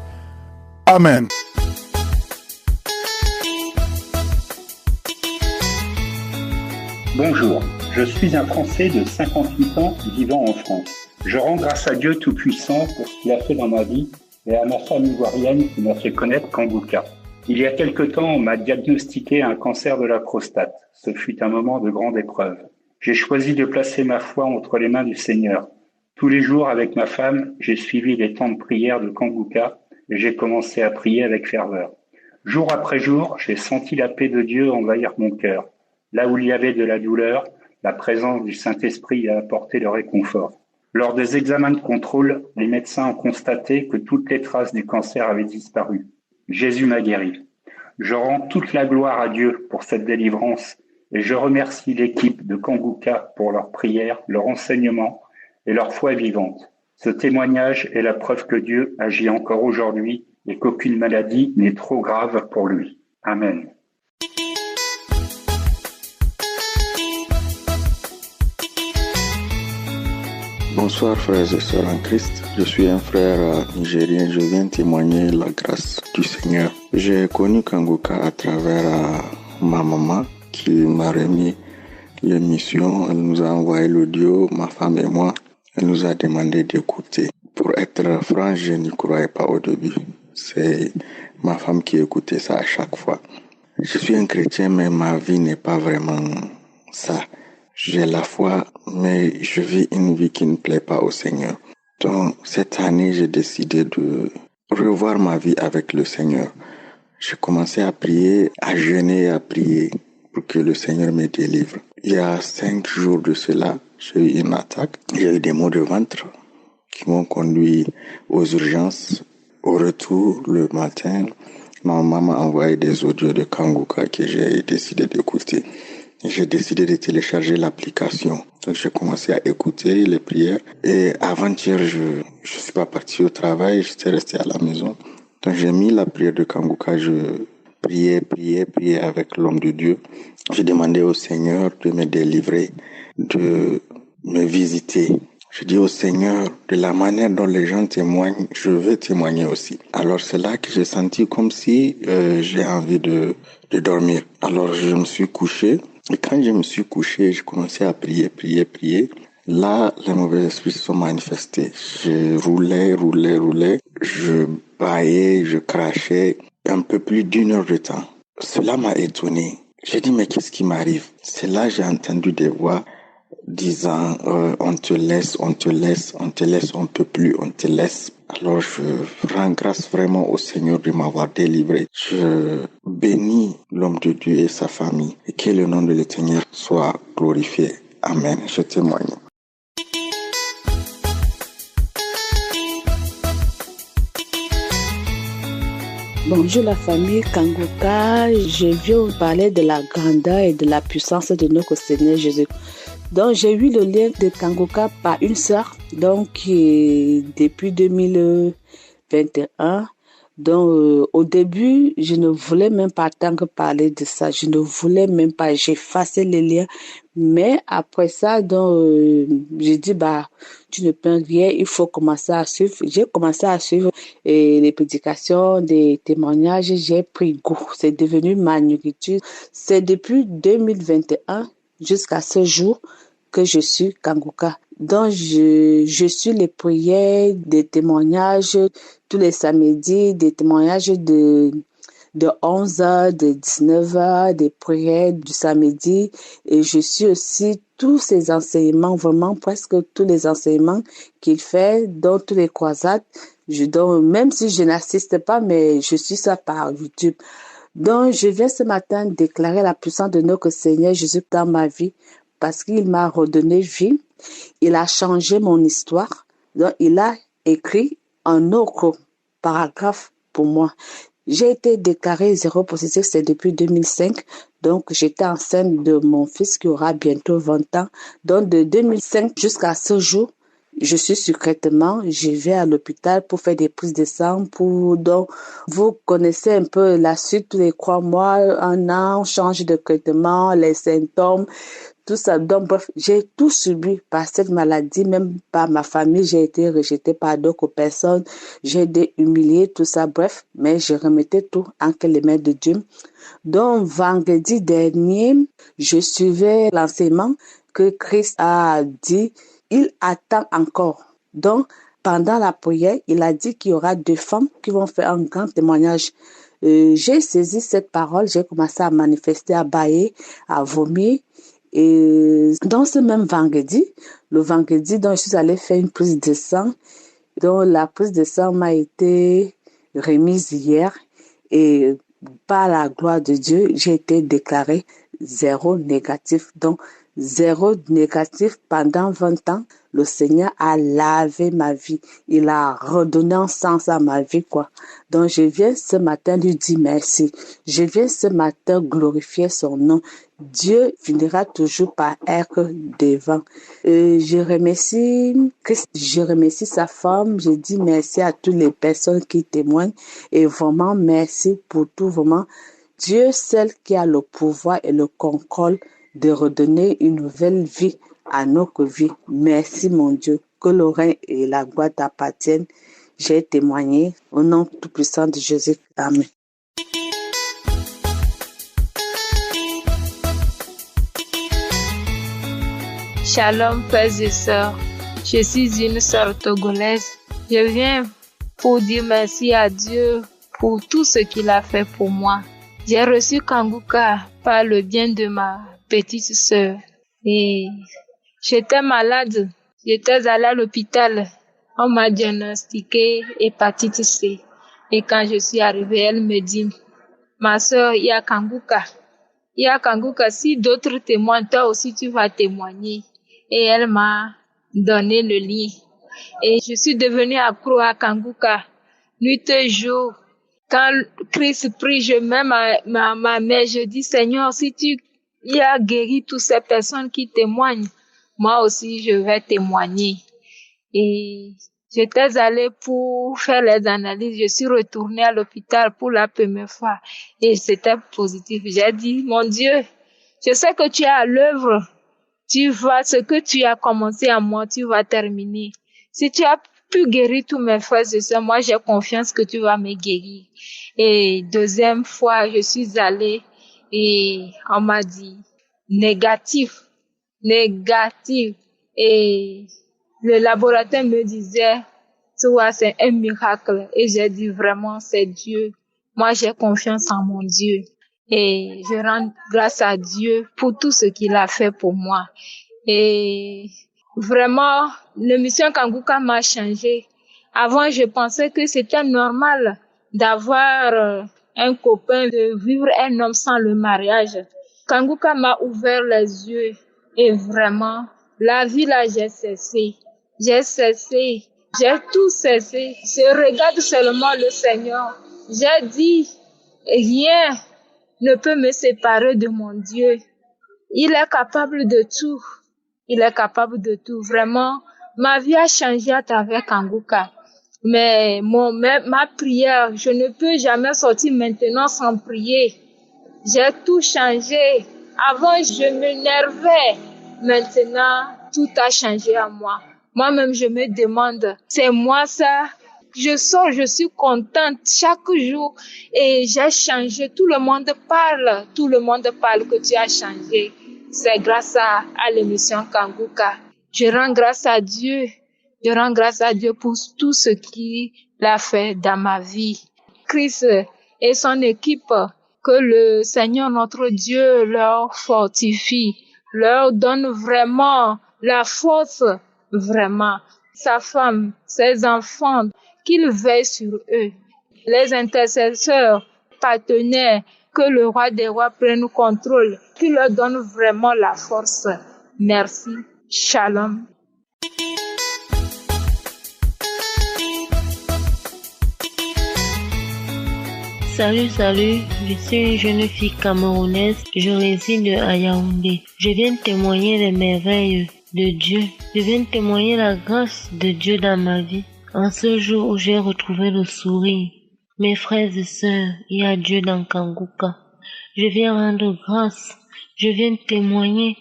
Amen. Bonjour, je suis un Français de 58 ans vivant en France. Je rends grâce à Dieu Tout-Puissant pour ce qu'il a fait dans ma vie et à ma femme ivoirienne qui m'a fait connaître Kanguka. Il y a quelque temps, on m'a diagnostiqué un cancer de la prostate. Ce fut un moment de grande épreuve. J'ai choisi de placer ma foi entre les mains du Seigneur. Tous les jours, avec ma femme, j'ai suivi les temps de prière de Kanguka et j'ai commencé à prier avec ferveur. Jour après jour, j'ai senti la paix de Dieu envahir mon cœur. Là où il y avait de la douleur, la présence du Saint-Esprit a apporté le réconfort. Lors des examens de contrôle, les médecins ont constaté que toutes les traces du cancer avaient disparu. Jésus m'a guéri. Je rends toute la gloire à Dieu pour cette délivrance Et je remercie l'équipe de Kanguka pour leurs prières, leur enseignement et leur foi vivante. Ce témoignage est la preuve que Dieu agit encore aujourd'hui et qu'aucune maladie n'est trop grave pour lui. Amen. Bonsoir frères et sœurs en Christ, je suis un frère nigérien, je viens témoigner la grâce du Seigneur. J'ai connu Kanguka à travers ma maman qui m'a remis l'émission, elle nous a envoyé l'audio, ma femme et moi, elle nous a demandé d'écouter. Pour être franc, je n'y croyais pas au début, c'est ma femme qui écoutait ça à chaque fois. Je suis un chrétien mais ma vie n'est pas vraiment ça. J'ai la foi, mais je vis une vie qui ne plaît pas au Seigneur. Donc, cette année, j'ai décidé de revoir ma vie avec le Seigneur. J'ai commencé à prier, à jeûner et à prier pour que le Seigneur me délivre. Il y a 5 jours de cela, j'ai eu une attaque. Il y a eu des maux de ventre qui m'ont conduit aux urgences. Au retour, le matin, ma maman m'a envoyé des audios de Kanguka que j'ai décidé d'écouter. J'ai décidé de télécharger l'application. Donc j'ai commencé à écouter les prières. Et avant-hier, je suis pas parti au travail, j'étais resté à la maison. Donc j'ai mis la prière de Kanguka, je priais avec l'homme de Dieu. J'ai demandé au Seigneur de me délivrer, de me visiter. Je dis au Seigneur, de la manière dont les gens témoignent, je veux témoigner aussi. Alors c'est là que j'ai senti comme si j'ai envie de dormir. Alors je me suis couché. Et quand je me suis couché, j'ai commencé à prier. Là, les mauvais esprits se sont manifestés. Je roulais. Je bâillais, je crachais un peu plus d'1 heure de temps. Cela m'a étonné. J'ai dit, mais qu'est-ce qui m'arrive? C'est là que j'ai entendu des voix disant, on te laisse, on peut plus, on te laisse. Alors je rends grâce vraiment au Seigneur de m'avoir délivré. Je bénis l'homme de Dieu et sa famille et que le nom de l'Éternel soit glorifié. Amen. Je témoigne. Bonjour la famille Kanguka, je viens vous parler de la grandeur et de la puissance de notre Seigneur Jésus. Donc j'ai eu le lien de Kanguka par une sœur, donc depuis 2021. Donc au début, je ne voulais même pas tant que parler de ça, je ne voulais même pas, j'ai effacé les liens. Mais après ça, donc j'ai dit tu ne peux rien, il faut commencer à suivre. J'ai commencé à suivre les prédications, des témoignages, j'ai pris goût. C'est devenu ma nourriture. C'est depuis 2021 jusqu'à ce jour que je suis Kanguka. Donc je suis les prières, des témoignages tous les samedis, des témoignages de 11h, de 19h, des prières du samedi. Et je suis aussi tous ces enseignements, vraiment presque tous les enseignements qu'il fait dans tous les croisades. Même si je n'assiste pas, mais je suis ça par YouTube. Donc je viens ce matin déclarer la puissance de notre Seigneur Jésus dans ma vie parce qu'il m'a redonné vie. Il a changé mon histoire. Donc il a écrit un autre paragraphe pour moi. J'ai été déclarée séropositive, c'est depuis 2005. Donc, j'étais enceinte de mon fils qui aura bientôt 20 ans. Donc, de 2005 jusqu'à ce jour, je suis sur traitement. Je vais à l'hôpital pour faire des prises de sang. Donc, vous connaissez un peu la suite, tous les 3 mois, 1 an, on change de traitement, les symptômes, tout ça. Donc, bref, j'ai tout subi par cette maladie, même par ma famille. J'ai été rejetée par d'autres personnes. J'ai été humiliée, tout ça. Bref, mais je remettais tout entre les mains de Dieu. Donc, vendredi dernier, je suivais l'enseignement que Christ a dit. Il attend encore. Donc, pendant la prière, il a dit qu'il y aura 2 femmes qui vont faire un grand témoignage. J'ai saisi cette parole, j'ai commencé à manifester, à bâiller, à vomir. Et dans ce même vendredi, le vendredi, donc, je suis allée faire une prise de sang. Donc, la prise de sang m'a été remise hier. Et par la gloire de Dieu, j'ai été déclarée 0 négatif. Donc, zéro négatif pendant 20 ans. Le Seigneur a lavé ma vie. Il a redonné un sens à ma vie, quoi. Donc, je viens ce matin lui dire merci. Je viens ce matin glorifier son nom. Dieu finira toujours par être devant. Je remercie Christ, je remercie sa femme. Je dis merci à toutes les personnes qui témoignent. Et vraiment, merci pour tout, vraiment. Dieu seul qui a le pouvoir et le contrôle de redonner une nouvelle vie à notre vie. Merci mon Dieu, que le règne et la gloire t'appartiennent. J'ai témoigné au nom tout-puissant de Jésus. Amen. Shalom frères et sœurs, je suis une sœur togolaise. Je viens pour dire merci à Dieu pour tout ce qu'il a fait pour moi. J'ai reçu Kanguka par le bien de ma petite sœur et j'étais malade. J'étais allée à l'hôpital. On m'a diagnostiqué hépatite C. Et quand je suis arrivée, elle me dit, ma sœur, il y a Kanguka. Il y a Kanguka. Si d'autres témoignent, toi aussi tu vas témoigner. Et elle m'a donné le lien. Et je suis devenue accro à Kanguka. Nuit et jour. Quand Christ prie, je mets ma main, je dis, Seigneur, si tu as guéri toutes ces personnes qui témoignent, moi aussi, je vais témoigner. Et j'étais allée pour faire les analyses. Je suis retournée à l'hôpital pour la première fois. Et c'était positif. J'ai dit, mon Dieu, je sais que tu es à l'œuvre. Ce que tu as commencé à moi, tu vas terminer. Si tu as pu guérir tous mes frères et sœurs, moi, j'ai confiance que tu vas me guérir. Et deuxième fois, je suis allée et on m'a dit, négatif. Et le laboratoire me disait, tu vois, c'est un miracle. Et j'ai dit vraiment, c'est Dieu. Moi, j'ai confiance en mon Dieu. Et je rends grâce à Dieu pour tout ce qu'il a fait pour moi. Et vraiment, l'émission Kanguka m'a changé. Avant, je pensais que c'était normal d'avoir un copain, de vivre un homme sans le mariage. Kanguka m'a ouvert les yeux. Et vraiment, la vie là, j'ai cessé. J'ai tout cessé. Je regarde seulement le Seigneur. J'ai dit, rien ne peut me séparer de mon Dieu. Il est capable de tout. Il est capable de tout. Vraiment, ma vie a changé à travers Kanguka. Mais ma prière, je ne peux jamais sortir maintenant sans prier. J'ai tout changé. Avant, je m'énervais. Maintenant, tout a changé à moi. Moi-même, je me demande, c'est moi ça? Je sors, je suis contente chaque jour et j'ai changé. Tout le monde parle que tu as changé. C'est grâce à l'émission Kanguka. Je rends grâce à Dieu. Je rends grâce à Dieu pour tout ce qu'il a fait dans ma vie. Christ et son équipe, que le Seigneur notre Dieu leur fortifie, leur donne vraiment la force, vraiment. Sa femme, ses enfants, qu'il veille sur eux. Les intercesseurs, partenaires, que le roi des rois prenne contrôle, qu'il leur donne vraiment la force. Merci. Shalom. Salut, je suis une jeune fille camerounaise, je réside à Yaoundé. Je viens témoigner les merveilles de Dieu, je viens témoigner la grâce de Dieu dans ma vie. En ce jour où j'ai retrouvé le sourire, mes frères et sœurs, il y a Dieu dans Kanguka. Je viens rendre grâce, je viens témoigner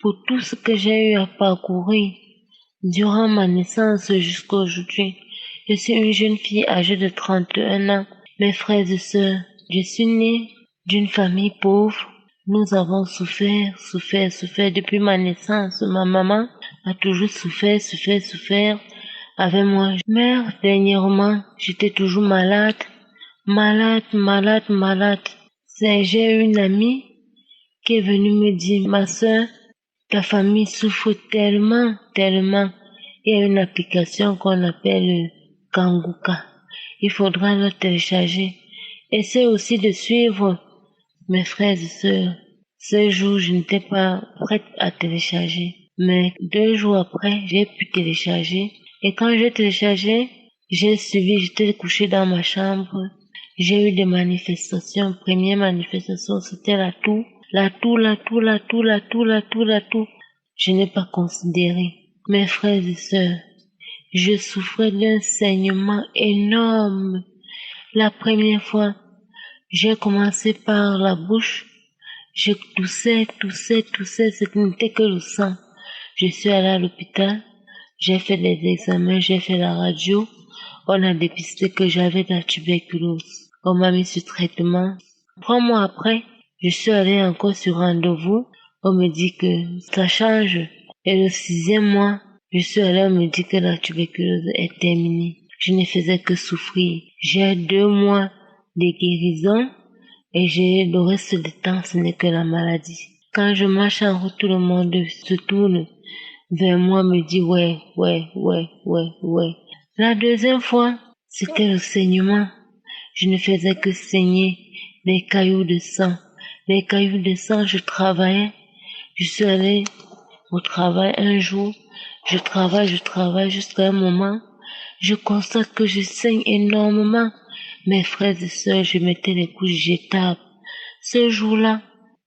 pour tout ce que j'ai eu à parcourir durant ma naissance jusqu'à aujourd'hui. Je suis une jeune fille âgée de 31 ans. Mes frères et sœurs, je suis née d'une famille pauvre. Nous avons souffert depuis ma naissance. Ma maman a toujours souffert avec moi. Mère, dernièrement, j'étais toujours malade. J'ai une amie qui est venue me dire, ma sœur, ta famille souffre tellement. Il y a une application qu'on appelle Kanguka. Il faudra le télécharger. Essaie aussi de suivre mes frères et sœurs. Ce jour, je n'étais pas prête à télécharger. Mais 2 jours après, j'ai pu télécharger. Et quand j'ai téléchargé, j'ai suivi, j'étais couchée dans ma chambre. J'ai eu des manifestations. Première manifestation, c'était la toux. La toux. Je n'ai pas considéré. Mes frères et sœurs, je souffrais d'un saignement énorme. La première fois, j'ai commencé par la bouche. Je toussais, ce n'était que le sang. Je suis allée à l'hôpital, j'ai fait des examens, j'ai fait la radio. On a dépisté que j'avais de la tuberculose. On m'a mis sur traitement. 3 mois après, je suis allée encore sur rendez-vous. On me dit que ça change. Et le 6e mois, je suis allée, on me dit que la tuberculose est terminée. Je ne faisais que souffrir. J'ai 2 mois de guérison et le reste du temps, ce n'est que la maladie. Quand je marche en route, tout le monde se tourne vers moi, me dit ouais. La 2e fois, c'était le saignement. Je ne faisais que saigner des cailloux de sang. Les cailloux de sang, je travaillais. Je suis allée au travail un jour. Je travaille jusqu'à un moment. Je constate que je saigne énormément. Mes frères et sœurs, je mettais les couches jetables. Ce jour-là,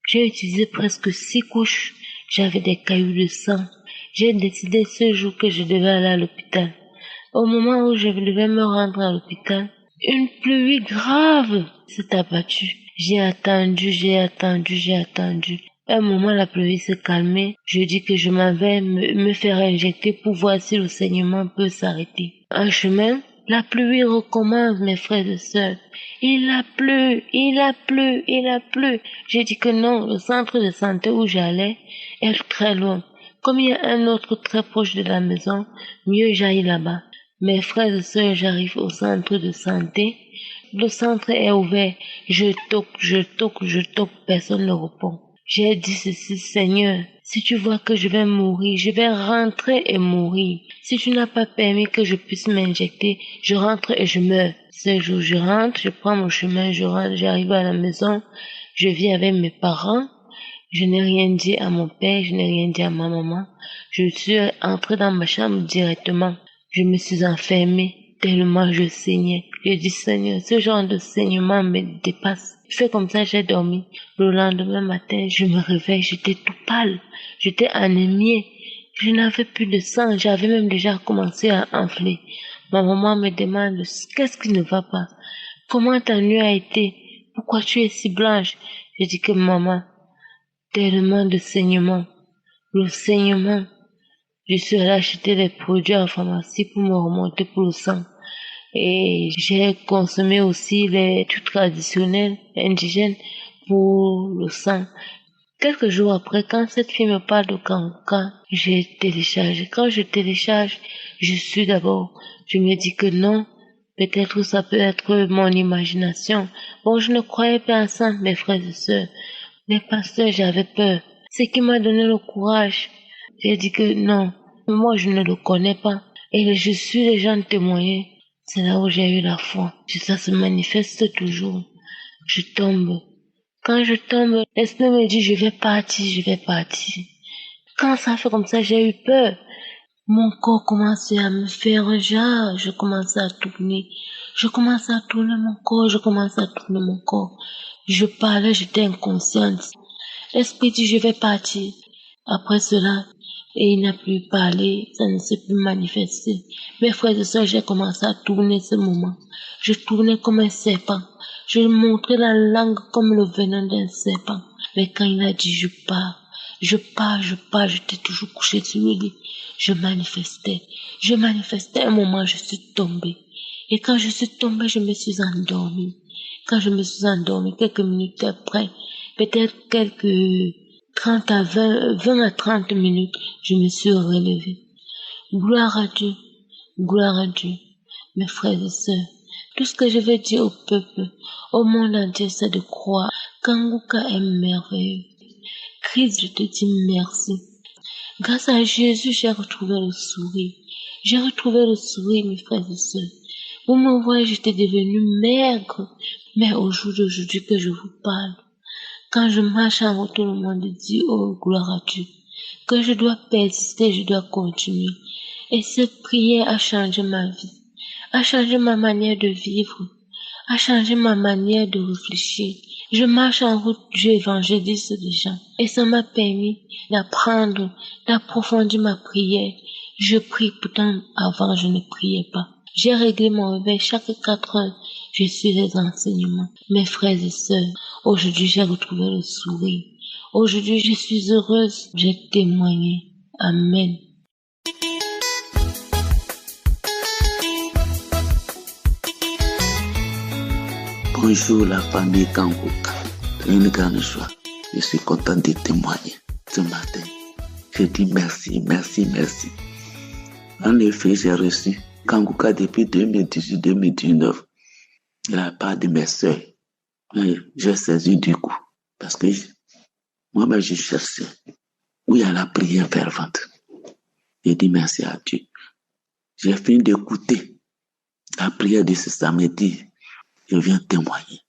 j'ai utilisé presque 6 couches. J'avais des cailloux de sang. J'ai décidé ce jour que je devais aller à l'hôpital. Au moment où je devais me rendre à l'hôpital, une pluie grave s'est abattue. J'ai attendu. À un moment, la pluie s'est calmée. Je dis que je m'en vais me faire injecter pour voir si le saignement peut s'arrêter. En chemin, la pluie recommence, mes frères et sœurs. Il a plu. J'ai dit que non, le centre de santé où j'allais est très loin. Comme il y a un autre très proche de la maison, mieux j'aille là-bas. Mes frères et sœurs, j'arrive au centre de santé. Le centre est ouvert. Je toque, personne ne répond. J'ai dit ceci, Seigneur, si tu vois que je vais mourir, je vais rentrer et mourir. Si tu n'as pas permis que je puisse m'injecter, je rentre et je meurs. Ce jour, je rentre, je prends mon chemin, je rentre, j'arrive à la maison, je vis avec mes parents. Je n'ai rien dit à mon père, je n'ai rien dit à ma maman. Je suis entrée dans ma chambre directement. Je me suis enfermée tellement je saignais. Je dis, Seigneur, ce genre de saignement me dépasse. Je fais comme ça, j'ai dormi. Le lendemain matin, je me réveille, j'étais tout pâle. J'étais anémiée. Je n'avais plus de sang. J'avais même déjà commencé à enfler. Ma maman me demande, qu'est-ce qui ne va pas? Comment ta nuit a été? Pourquoi tu es si blanche? Je dis que maman, tellement de saignement. Le saignement. Je suis allée acheter les produits en pharmacie pour me remonter pour le sang. Et j'ai consommé aussi les trucs traditionnels indigènes pour le sang. Quelques jours après, quand cette fille me parle de Kanguka, j'ai téléchargé. Quand je télécharge, je me dis que non, peut-être ça peut être mon imagination. Bon, je ne croyais pas à ça, mes frères et sœurs. Mais pasteurs, j'avais peur. Ce qui m'a donné le courage, j'ai dit que non, moi je ne le connais pas. Et je suis les gens témoigner. C'est là où j'ai eu la foi. Ça se manifeste toujours. Je tombe. Quand je tombe, l'esprit me dit je vais partir. Quand ça fait comme ça, j'ai eu peur. Mon corps commençait à me faire un genre. Je commençais à tourner. Je commençais à tourner mon corps. Je parlais, j'étais inconsciente. L'esprit dit je vais partir. Après cela, et il n'a plus parlé, ça ne s'est plus manifesté. Mes frères et sœurs, j'ai commencé à tourner ce moment. Je tournais comme un serpent. Je montrais la langue comme le venin d'un serpent. Mais quand il a dit je pars, j'étais toujours couchée sur le lit. Je manifestais. Un moment, je suis tombée. Et quand je suis tombée, je me suis endormie. Quand je me suis endormie, quelques minutes après, peut-être quelques 20 à 30 minutes, je me suis relevée. Gloire à Dieu, mes frères et sœurs. Tout ce que je vais dire au peuple, au monde entier, c'est de croire qu'Kanguka est merveilleux. Christ, je te dis merci. Grâce à Jésus, j'ai retrouvé le sourire. Mes frères et sœurs. Vous me voyez, j'étais devenue maigre. Mais au jour d'aujourd'hui que je vous parle, Quand je marche en route, tout le monde dit, oh, gloire à Dieu. Que je dois persister, je dois continuer. Et cette prière a changé ma vie, a changé ma manière de vivre, a changé ma manière de réfléchir. Je marche en route, j'évangélise des gens. Et ça m'a permis d'apprendre, d'approfondir ma prière. Je prie, pourtant avant je ne priais pas. J'ai réglé mon réveil chaque 4 heures. Je suis les enseignements. Mes frères et sœurs, aujourd'hui j'ai retrouvé le sourire. Aujourd'hui je suis heureuse. J'ai témoigné. Amen. Bonjour la famille Kanguka. C'est une grande joie. Je suis content de témoigner ce matin. Je dis merci. En effet, j'ai reçu Kanguka depuis 2018-2019 de la part de mes sœurs. J'ai saisi du coup parce que moi-même je cherchais où il y a la prière fervente. J'ai dit merci à Dieu. J'ai fini d'écouter la prière de ce samedi. Je viens témoigner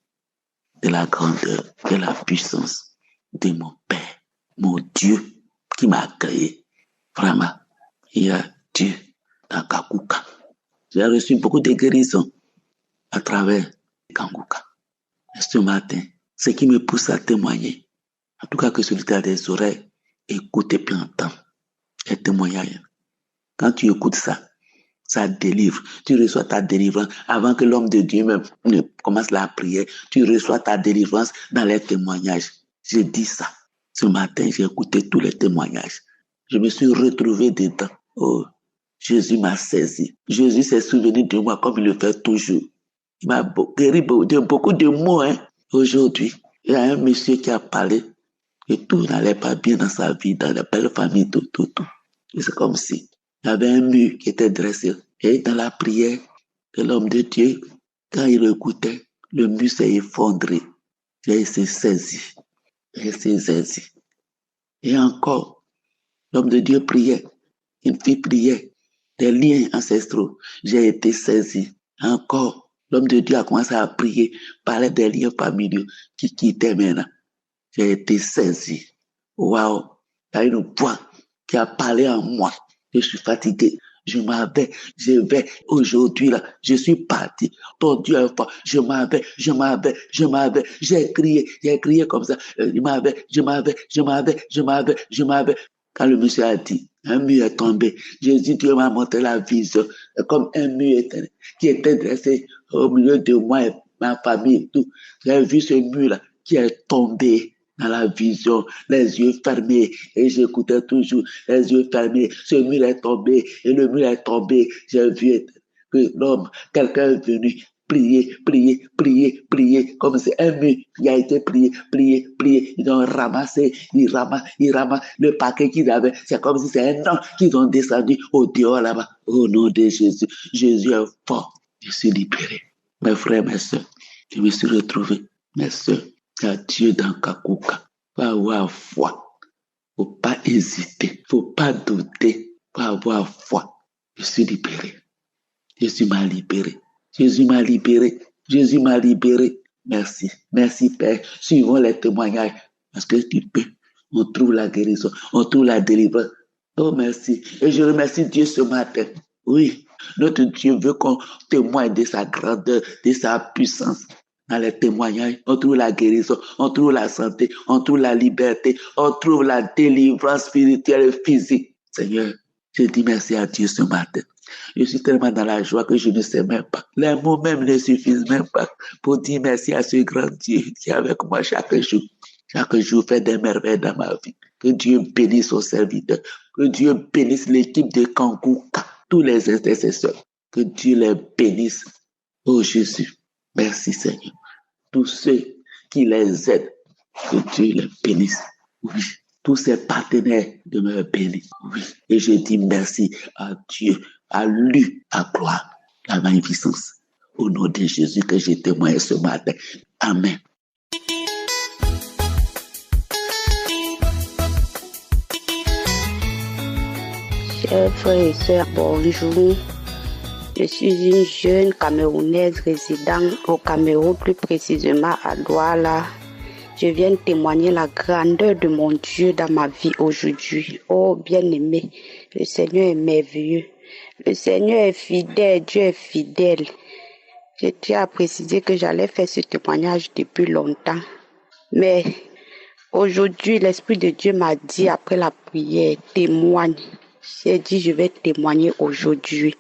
de la grandeur, de la puissance de mon Père, mon Dieu qui m'a créé. Vraiment, il y a Dieu dans Kanguka. J'ai reçu beaucoup de guérisons à travers Kanguka. Et ce matin, ce qui me pousse à témoigner, en tout cas que celui qui a des oreilles, écoute et puis entend les témoignages. Quand tu écoutes ça, ça délivre. Tu reçois ta délivrance avant que l'homme de Dieu même ne commence la prière. Tu reçois ta délivrance dans les témoignages. J'ai dit ça. Ce matin, j'ai écouté tous les témoignages. Je me suis retrouvé dedans. Oh, Jésus m'a saisi. Jésus s'est souvenu de moi comme il le fait toujours. Il m'a guéri de beaucoup de mots. Aujourd'hui, il y a un monsieur qui a parlé que tout n'allait pas bien dans sa vie, dans la belle famille, tout. Et c'est comme si il y avait un mur qui était dressé. Et dans la prière de l'homme de Dieu, quand il écoutait, le mur s'est effondré. J'ai été saisi. Et encore, l'homme de Dieu priait. Une fille priait. Des liens ancestraux. J'ai été saisi. Encore, l'homme de Dieu a commencé à prier, parler des liens familiaux qui quittaient maintenant. J'ai été saisi. Waouh! Il y a une voix qui a parlé en moi. Je suis fatigué. Je vais. Aujourd'hui, là, je suis parti. Ton Dieu est fort. Je m'en vais. J'ai crié comme ça. Je m'en vais. Quand le monsieur a dit, un mur est tombé. Jésus, Dieu m'a montré la vision. Comme un mur qui était dressé au milieu de moi et ma famille et tout. J'ai vu ce mur-là qui est tombé dans la vision, les yeux fermés, et j'écoutais toujours, les yeux fermés, ce mur est tombé, et le mur est tombé. J'ai vu que quelqu'un est venu prier, comme c'est un mur qui a été prié. Ils ont ramassé, ils ramassent le paquet qu'ils avaient. C'est comme si c'est un an qu'ils ont descendu au dehors là-bas. Au nom de Jésus, Jésus est fort. Je suis libéré. Mes frères, mes soeurs, je me suis retrouvé. Mes soeurs, il y a Dieu dans Kanguka. Faut avoir foi. Faut pas hésiter. Faut pas douter. Faut avoir foi. Je suis libéré. Jésus m'a libéré. Merci Père. Suivons les témoignages. Parce que tu peux. On trouve la guérison. On trouve la délivrance. Oh merci. Et je remercie Dieu ce matin. Oui. Notre Dieu veut qu'on témoigne de sa grandeur, de sa puissance. Dans les témoignages, on trouve la guérison, on trouve la santé, on trouve la liberté, on trouve la délivrance spirituelle et physique. Seigneur, je dis merci à Dieu ce matin. Je suis tellement dans la joie que je ne sais même pas. Les mots même ne suffisent même pas pour dire merci à ce grand Dieu qui est avec moi chaque jour. Chaque jour fait des merveilles dans ma vie. Que Dieu bénisse son serviteur. Que Dieu bénisse l'équipe de Kanguka, tous les intercesseurs. Que Dieu les bénisse. Oh Jésus, merci Seigneur. Tous ceux qui les aident, que Dieu les bénisse. Oui. Tous ces partenaires demeurent bénis. Oui. Et je dis merci à Dieu, à lui, à gloire, la magnificence. Au nom de Jésus que j'ai témoigné ce matin. Amen. Chers frères et sœurs, bonjour. Je suis une jeune Camerounaise résidant au Cameroun, plus précisément à Douala. Je viens témoigner la grandeur de mon Dieu dans ma vie aujourd'hui. Oh bien-aimé, le Seigneur est merveilleux. Le Seigneur est fidèle, Dieu est fidèle. Je tiens à préciser que j'allais faire ce témoignage depuis longtemps. Mais aujourd'hui, l'Esprit de Dieu m'a dit après la prière, témoigne. J'ai dit, je vais témoigner aujourd'hui.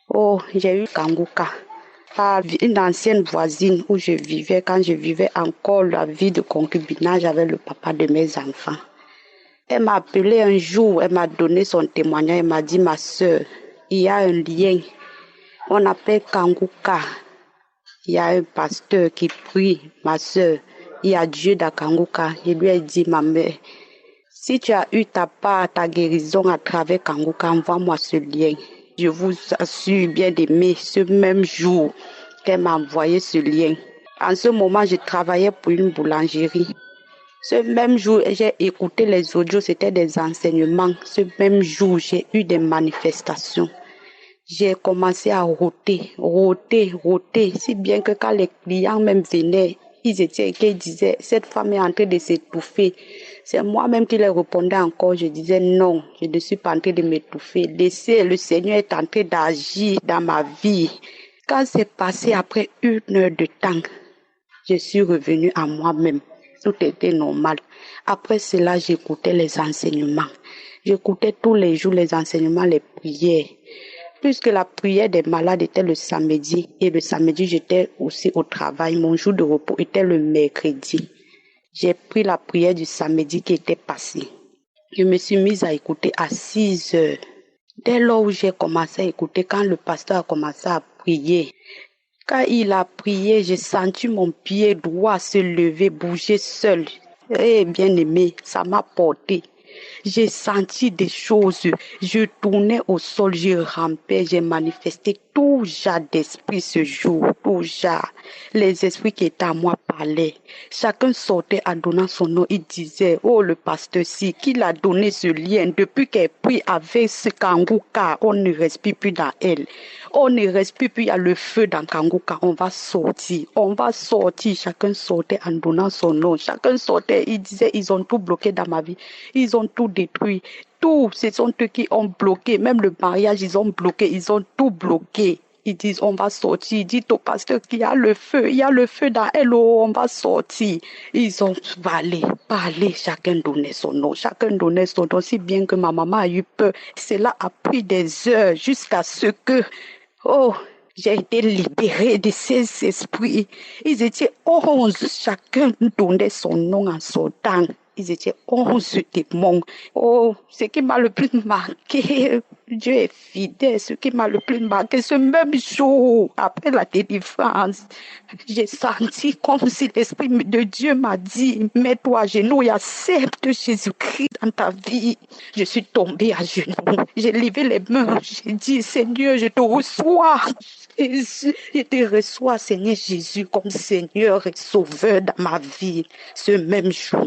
Oh, j'ai eu Kanguka, une ancienne voisine où je vivais, quand je vivais encore la vie de concubinage avec le papa de mes enfants. Elle m'a appelé un jour, elle m'a donné son témoignage, elle m'a dit, ma soeur, il y a un lien, on appelle Kanguka. Il y a un pasteur qui prie, ma soeur, il y a Dieu dans Kanguka. Je lui ai dit, ma mère, si tu as eu ta part, ta guérison à travers Kanguka, envoie-moi ce lien. Je vous assure, bien aimé, ce même jour qu'elle m'a envoyé ce lien. En ce moment, je travaillais pour une boulangerie. Ce même jour, j'ai écouté les audios, c'était des enseignements. Ce même jour, j'ai eu des manifestations. J'ai commencé à rôter, si bien que quand les clients même venaient, ils disaient, cette femme est en train de s'étouffer. C'est moi-même qui leur répondais encore. Je disais non, je ne suis pas en train de m'étouffer. Laissez, le Seigneur est en train d'agir dans ma vie. Quand c'est passé après 1 heure de temps, je suis revenue à moi-même. Tout était normal. Après cela, j'écoutais les enseignements. J'écoutais tous les jours les enseignements, les prières. Puisque la prière des malades était le samedi, et le samedi j'étais aussi au travail, mon jour de repos était le mercredi. J'ai pris la prière du samedi qui était passée. Je me suis mise à écouter à 6 heures. Dès lors où j'ai commencé à écouter, quand le pasteur a commencé à prier, quand il a prié, j'ai senti mon pied droit se lever, bouger seul. Eh bien aimé, ça m'a porté. J'ai senti des choses, je tournais au sol, je rampais, j'ai manifesté tout genre d'esprit ce jour, tout genre. Les esprits qui étaient à moi parlaient. Chacun sortait en donnant son nom, il disait, oh le pasteur si, qu'il a donné ce lien, depuis qu'elle prie avec ce Kanguka, on ne respire plus dans elle. On ne respire plus, il y a le feu dans Kanguka, on va sortir, chacun sortait en donnant son nom, chacun sortait, il disait, ils ont tout bloqué dans ma vie, ils ont tout détruit, tout, ce sont eux qui ont bloqué, même le mariage, ils ont bloqué, ils ont tout bloqué. Ils disent, on va sortir. Dites au pasteur qu'il y a le feu dans elle, oh, on va sortir. Ils ont parlé, chacun donnait son nom, si bien que ma maman a eu peur. Cela a pris des heures jusqu'à ce que, j'ai été libérée de ces esprits. Ils étaient 11, chacun donnait son nom en sortant. Ils étaient 11 démons. Oh, ce qui m'a le plus marqué, Dieu est fidèle, ce qui m'a le plus marqué, ce même jour, après la délivrance, j'ai senti comme si l'Esprit de Dieu m'a dit, mets-toi à genoux et accepte Jésus-Christ dans ta vie. Je suis tombée à genoux, j'ai levé les mains, j'ai dit, Seigneur, je te reçois. Je te reçois, Seigneur Jésus, comme Seigneur et Sauveur dans ma vie, ce même jour.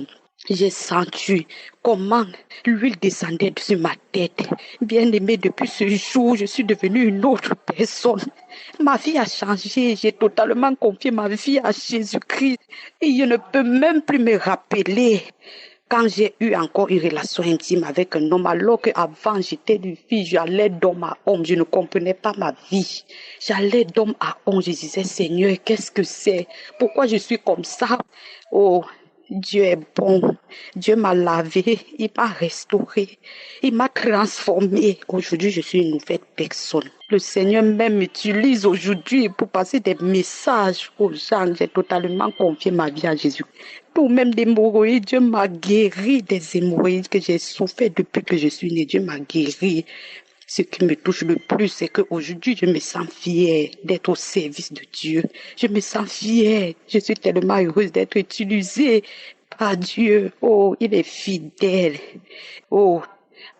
J'ai senti comment l'huile descendait sur ma tête. Bien aimé, depuis ce jour, je suis devenue une autre personne. Ma vie a changé. J'ai totalement confié ma vie à Jésus-Christ. Et je ne peux même plus me rappeler quand j'ai eu encore une relation intime avec un homme, alors qu'avant j'étais une fille, j'allais d'homme à homme, je ne comprenais pas ma vie. J'allais d'homme à homme, je disais, Seigneur, qu'est-ce que c'est? Pourquoi je suis comme ça? Oh, Dieu est bon. Dieu m'a lavé, il m'a restauré, il m'a transformé. Aujourd'hui, je suis une nouvelle personne. Le Seigneur même m'utilise aujourd'hui pour passer des messages aux gens. J'ai totalement confié ma vie à Jésus. Tout même des hémorroïdes, Dieu m'a guéri des hémorroïdes que j'ai souffert depuis que je suis née. Dieu m'a guéri. Ce qui me touche le plus, c'est qu'aujourd'hui, je me sens fière d'être au service de Dieu. Je me sens fière. Je suis tellement heureuse d'être utilisée par Dieu. Oh, il est fidèle. Oh,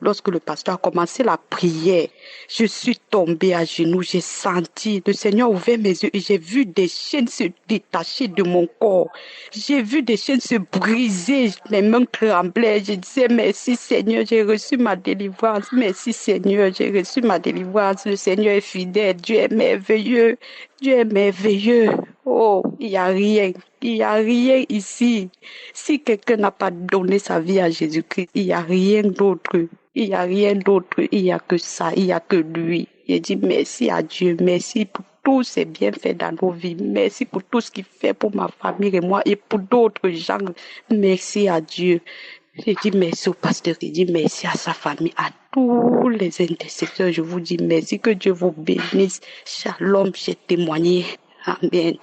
lorsque le pasteur a commencé la prière, je suis tombée à genoux. J'ai senti, le Seigneur a ouvert mes yeux et j'ai vu des chaînes se détacher de mon corps. J'ai vu des chaînes se briser, mes mains tremblaient. Je disais, merci Seigneur, j'ai reçu ma délivrance. Merci Seigneur, j'ai reçu ma délivrance. Le Seigneur est fidèle, Dieu est merveilleux. Dieu est merveilleux. Oh, il n'y a rien. Il n'y a rien ici. Si quelqu'un n'a pas donné sa vie à Jésus-Christ, il n'y a rien d'autre. Il n'y a rien d'autre. Il n'y a que ça. Il n'y a que lui. J'ai dit merci à Dieu. Merci pour tous ses bienfaits dans nos vies. Merci pour tout ce qu'il fait pour ma famille et moi et pour d'autres gens. Merci à Dieu. J'ai dit merci au pasteur. J'ai dit merci à sa famille, à tous les intercesseurs. Je vous dis merci. Que Dieu vous bénisse. Shalom, j'ai témoigné. Amen.